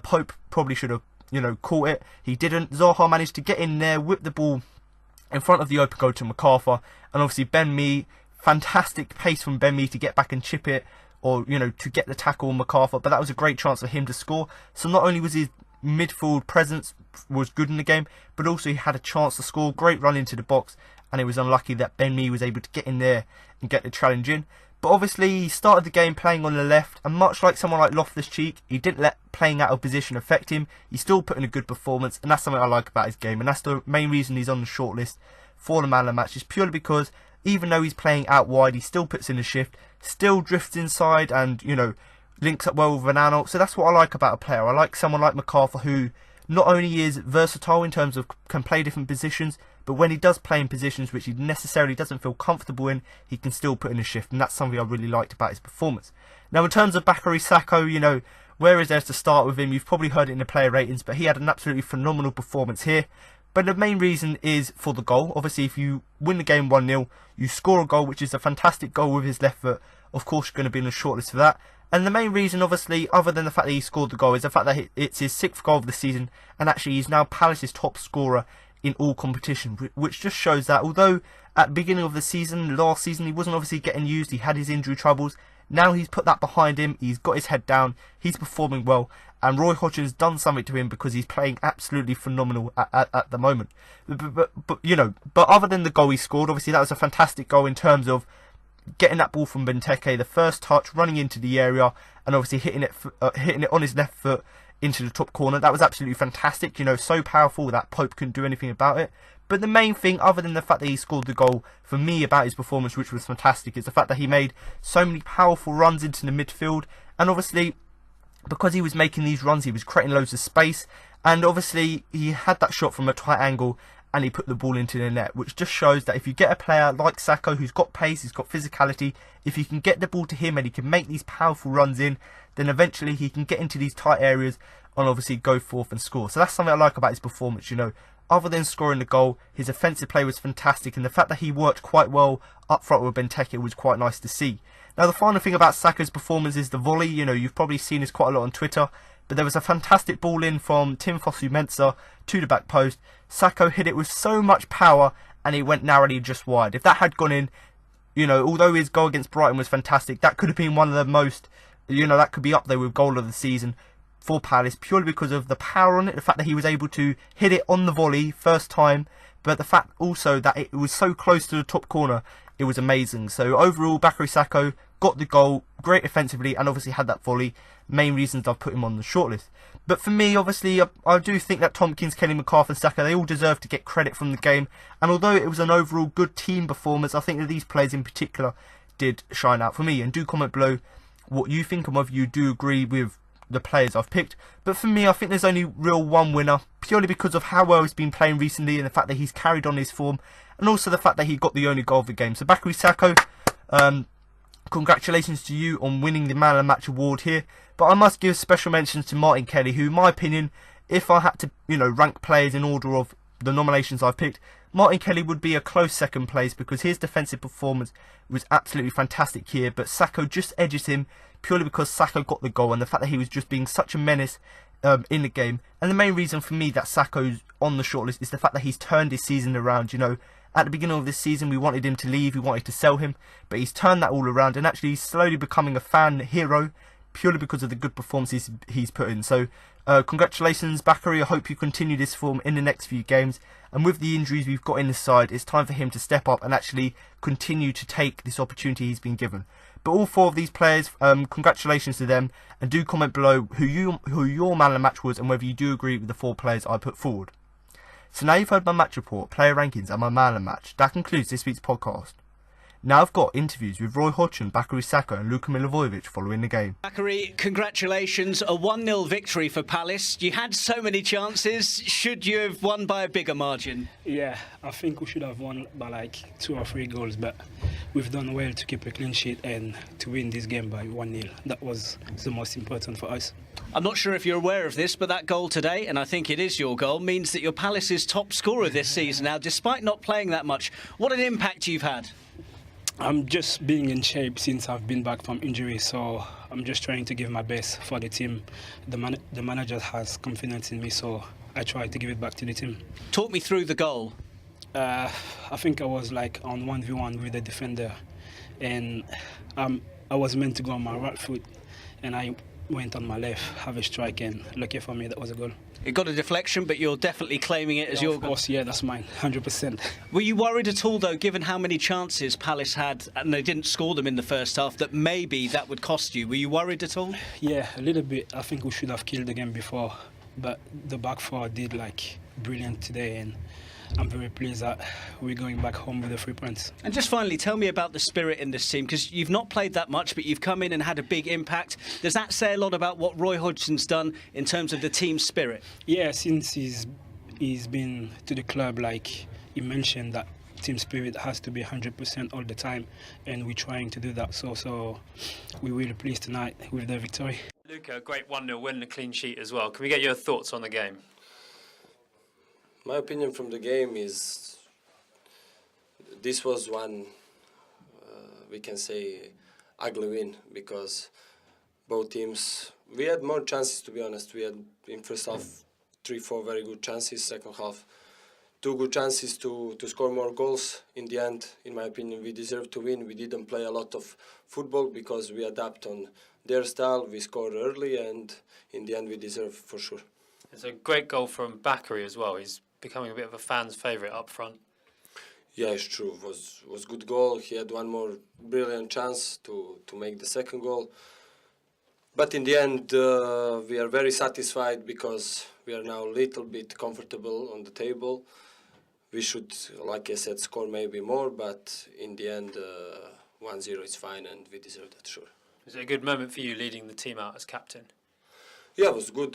Pope probably should have, you know, caught it. He didn't. Zaha managed to get in there, whip the ball in front of the open goal to McArthur, and obviously Ben Mee, fantastic pace from Ben Mee to get back and chip it, or, you know, to get the tackle on McArthur. But that was a great chance for him to score. So not only was his midfield presence was good in the game, but also he had a chance to score. Great run into the box, and it was unlucky that Ben Mee was able to get in there and get the challenge in. But obviously he started the game playing on the left, and much like someone like Loftus-Cheek, he didn't let playing out of position affect him. He still put in a good performance, and that's something I like about his game, and that's the main reason he's on the shortlist for the man of the match, is purely because even though he's playing out wide, he still puts in a shift, still drifts inside, and, you know, links up well with Vanano. So that's what I like about a player. I like someone like McArthur who not only is versatile in terms of can play different positions, but when he does play in positions which he necessarily doesn't feel comfortable in, he can still put in a shift, and that's something I really liked about his performance. Now in terms of Bakary Sako, you know, where is there to start with him? You've probably heard it in the player ratings, but he had an absolutely phenomenal performance here. But the main reason is for the goal. Obviously, if you win the game 1-0, you score a goal, which is a fantastic goal with his left foot. Of course, you're going to be in the shortlist for that. And the main reason, obviously, other than the fact that he scored the goal, is the fact that it's his 6th goal of the season, and actually he's now Palace's top scorer in all competition, which just shows that although at the beginning of the season, last season, he wasn't obviously getting used, he had his injury troubles, now he's put that behind him, he's got his head down, he's performing well, and Roy Hodgson's done something to him because he's playing absolutely phenomenal at the moment. But you know, but other than the goal he scored, obviously that was a fantastic goal in terms of getting that ball from Benteke, the first touch, running into the area, and obviously hitting it on his left foot into the top corner. That was absolutely fantastic, you know, so powerful that Pope couldn't do anything about it. But the main thing, other than the fact that he scored the goal, for me about his performance, which was fantastic, is the fact that he made so many powerful runs into the midfield, and obviously because he was making these runs, he was creating loads of space, and obviously he had that shot from a tight angle, and he put the ball into the net, which just shows that if you get a player like Sako who's got pace, he's got physicality, if you can get the ball to him and he can make these powerful runs in, then eventually he can get into these tight areas and obviously go forth and score. So that's something I like about his performance, you know. Other than scoring the goal, his offensive play was fantastic, and the fact that he worked quite well up front with Benteke was quite nice to see. Now the final thing about Sako's performance is the volley. You know, you've probably seen this quite a lot on Twitter, but there was a fantastic ball in from Tim Fosu-Mensah to the back post. Sako hit it with so much power, and it went narrowly just wide. If that had gone in, you know, although his goal against Brighton was fantastic, that could have been one of the most, you know, that could be up there with goal of the season for Palace, purely because of the power on it, the fact that he was able to hit it on the volley first time, but the fact also that it was so close to the top corner, it was amazing. So overall, Bakary Sako got the goal, great offensively, and obviously had that volley. Main reasons I've put him on the shortlist. But for me, obviously, I do think that Tompkins, Kenny McCarthy and Sako, they all deserve to get credit from the game. And although it was an overall good team performance, I think that these players in particular did shine out for me. And do comment below what you think and whether you do agree with the players I've picked. But for me, I think there's only real one winner, purely because of how well he's been playing recently and the fact that he's carried on his form, and also the fact that he got the only goal of the game. So Bakary Sako, congratulations to you on winning the Man of the Match award here. But I must give special mentions to Martin Kelly, who, in my opinion, if I had to, you know, rank players in order of the nominations I've picked, Martin Kelly would be a close second place because his defensive performance was absolutely fantastic here, but Sako just edges him purely because Sako got the goal and the fact that he was just being such a menace in the game. And the main reason for me that Sako's on the shortlist is the fact that he's turned his season around. You know, at the beginning of this season we wanted him to leave, we wanted to sell him, but he's turned that all around and actually he's slowly becoming a fan hero purely because of the good performances he's put in. So congratulations Bakary, I hope you continue this form in the next few games, and with the injuries we've got in the side, it's time for him to step up and actually continue to take this opportunity he's been given. But all four of these players, congratulations to them, and do comment below who your man of the match was and whether you do agree with the four players I put forward. So now you've heard my match report, player rankings and my man of the match. That concludes this week's podcast. Now I've got interviews with Roy Hodgson, Bakary Sako and Luka Milivojevic following the game. Bakary, congratulations, a 1-0 victory for Palace. You had so many chances. Should you have won by a bigger margin? Yeah, I think we should have won by like 2 or 3 goals, but we've done well to keep a clean sheet and to win this game by 1-0. That was the most important for us. I'm not sure if you're aware of this, but that goal today, and I think it is your goal, means that you're Palace's top scorer this season now, despite not playing that much. What an impact you've had. I'm just being in shape since I've been back from injury, so I'm just trying to give my best for the team. The manager has confidence in me, so I try to give it back to the team. Talk me through the goal. I think I was like on 1v1 with the defender, and I was meant to go on my right foot, and I went on my left, have a strike, and lucky for me, that was a goal. It got a deflection, but you're definitely claiming it as your goal. Of course, yeah, that's mine, 100%. Were you worried at all, though, given how many chances Palace had, and they didn't score them in the first half, that maybe that would cost you? Were you worried at all? Yeah, a little bit. I think we should have killed the game before, but the back four did like brilliant today, and I'm very pleased that we're going back home with the 3 points. And just finally, tell me about the spirit in this team, because you've not played that much, but you've come in and had a big impact. Does that say a lot about what Roy Hodgson's done in terms of the team spirit? Yeah, since he's been to the club, like he mentioned that team spirit has to be 100% all the time, and we're trying to do that. So we're really pleased tonight with the victory. Luka, a great 1-0 win and a clean sheet as well. Can we get your thoughts on the game? My opinion from the game is this was one, we can say, ugly win, because both teams, we had more chances, to be honest. We had in first half 3-4 very good chances, second half 2 good chances to score more goals. In the end, in my opinion, we deserved to win. We didn't play a lot of football because we adapt on their style. We scored early, and in the end we deserve for sure. It's a great goal from Bakary as well. He's becoming a bit of a fan's favourite up front. Yeah, it's true. It was good goal. He had one more brilliant chance to make the second goal. But in the end, we are very satisfied because we are now a little bit comfortable on the table. We should, like I said, score maybe more, but in the end, 1-0 is fine and we deserve that, sure. Was it a good moment for you leading the team out as captain? Yeah, it was good.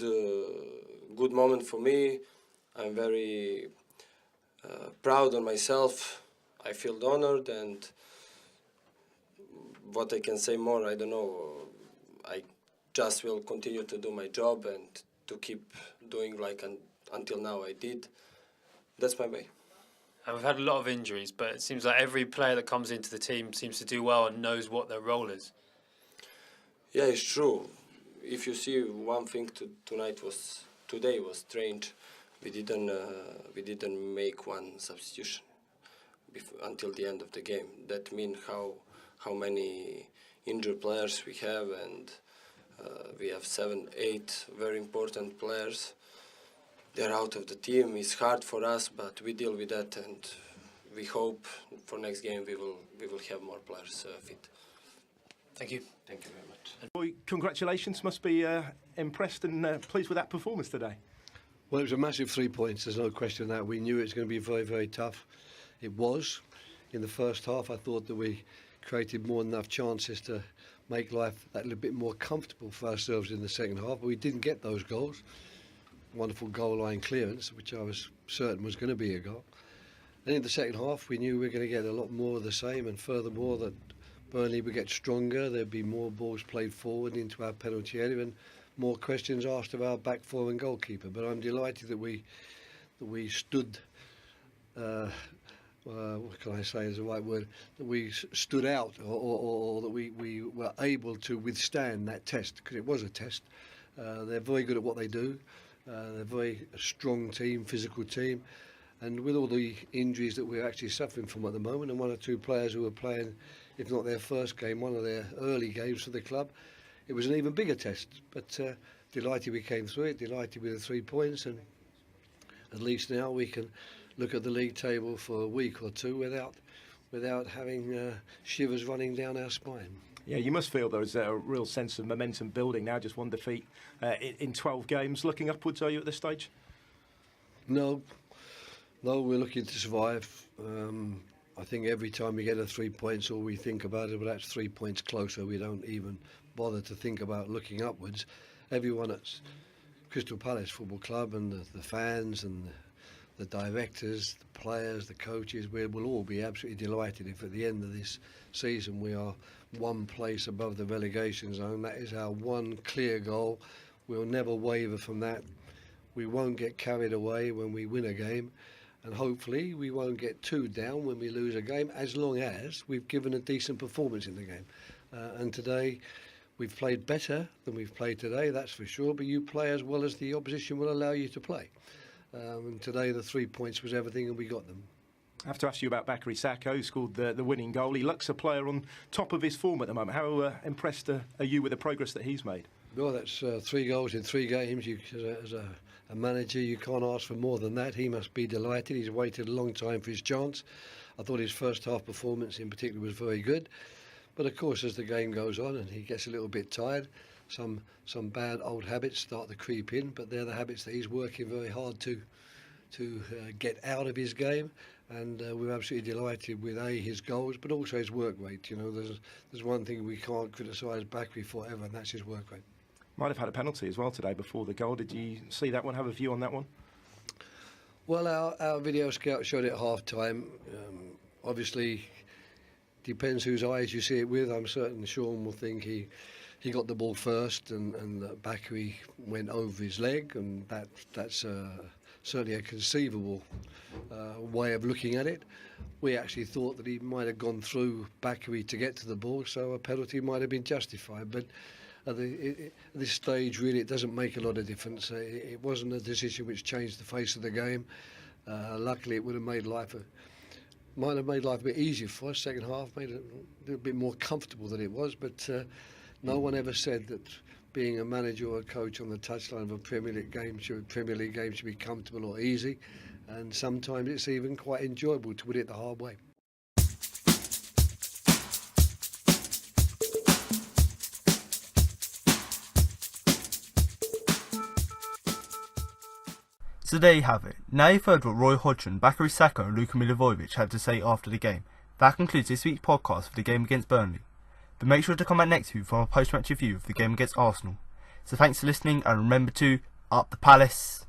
Good moment for me. I'm very proud of myself. I feel honored, and what I can say more, I don't know. I just will continue to do my job and to keep doing like until now I did. That's my way. And we've had a lot of injuries, but it seems like every player that comes into the team seems to do well and knows what their role is. Yeah, it's true. If you see one thing today was strange. We didn't make one substitution until the end of the game. That means how many injured players we have, and we have 7, 8 very important players. They're out of the team. It's hard for us, but we deal with that, and we hope for next game we will have more players fit. Thank you. Thank you very much. Boy, congratulations. Must be impressed and pleased with that performance today. Well, it was a massive 3 points, there's no question of that. We knew it was going to be very, very tough. It was. In the first half, I thought that we created more than enough chances to make life that little bit more comfortable for ourselves in the second half, but we didn't get those goals. Wonderful goal line clearance, which I was certain was going to be a goal. And in the second half, we knew we were going to get a lot more of the same, and furthermore that Burnley would get stronger, there'd be more balls played forward into our penalty area, and more questions asked of our back four and goalkeeper. But I'm delighted that we that we stood. What can I say is the right word? That we stood out, or that we were able to withstand that test, because it was a test. They're very good at what they do. They're a very strong team, physical team, and with all the injuries that we're actually suffering from at the moment, and one or two players who were playing, if not their first game, one of their early games for the club, it was an even bigger test. But delighted we came through it, delighted with the 3 points, and at least now we can look at the league table for a week or two without having shivers running down our spine. Yeah, you must feel there's a real sense of momentum building now, just one defeat in 12 games. Looking upwards, are you at this stage? No, we're looking to survive. I think every time we get a 3 points, all we think about is, well, that's 3 points closer. We don't even bother to think about looking upwards. Everyone at Crystal Palace Football Club and the fans and the directors, the players, the coaches, we will all be absolutely delighted if at the end of this season we are one place above the relegation zone. That is our one clear goal. We'll never waver from that. We won't get carried away when we win a game, and hopefully we won't get too down when we lose a game, as long as we've given a decent performance in the game. And today we've played better than we've played today, that's for sure, but you play as well as the opposition will allow you to play. And today the 3 points was everything, and we got them. I have to ask you about Bakary Sako, who scored the winning goal. He looks a player on top of his form at the moment. How impressed are you with the progress that he's made? Well, that's 3 goals in 3 games. As a manager, you can't ask for more than that. He must be delighted. He's waited a long time for his chance. I thought his first half performance in particular was very good. But of course, as the game goes on and he gets a little bit tired, some bad old habits start to creep in, but they're the habits that he's working very hard to get out of his game, and we're absolutely delighted with his goals, but also his work rate. You know, there's one thing we can't criticise Bakary for ever, and that's his work rate. Might have had a penalty as well today before the goal. Did you see that one? Have a view on that one? Well, our video scout showed it at half time. Obviously, depends whose eyes you see it with. I'm certain Sean will think he got the ball first, and Bakary went over his leg, and that's certainly a conceivable way of looking at it. We actually thought that he might have gone through Bakary to get to the ball, so a penalty might have been justified. But at this stage, really, it doesn't make a lot of difference. It wasn't a decision which changed the face of the game. Luckily, it would have made might have made life a bit easier for us. Second half made it a little bit more comfortable than it was, but no one ever said that being a manager or a coach on the touchline of a Premier League game should be comfortable or easy, and sometimes it's even quite enjoyable to win it the hard way. So there you have it. Now you've heard what Roy Hodgson, Bakary Sako and Luka Milivojevic had to say after the game. That concludes this week's podcast for the game against Burnley. But make sure to come back next week for a post-match review of the game against Arsenal. So thanks for listening, and remember to up the Palace.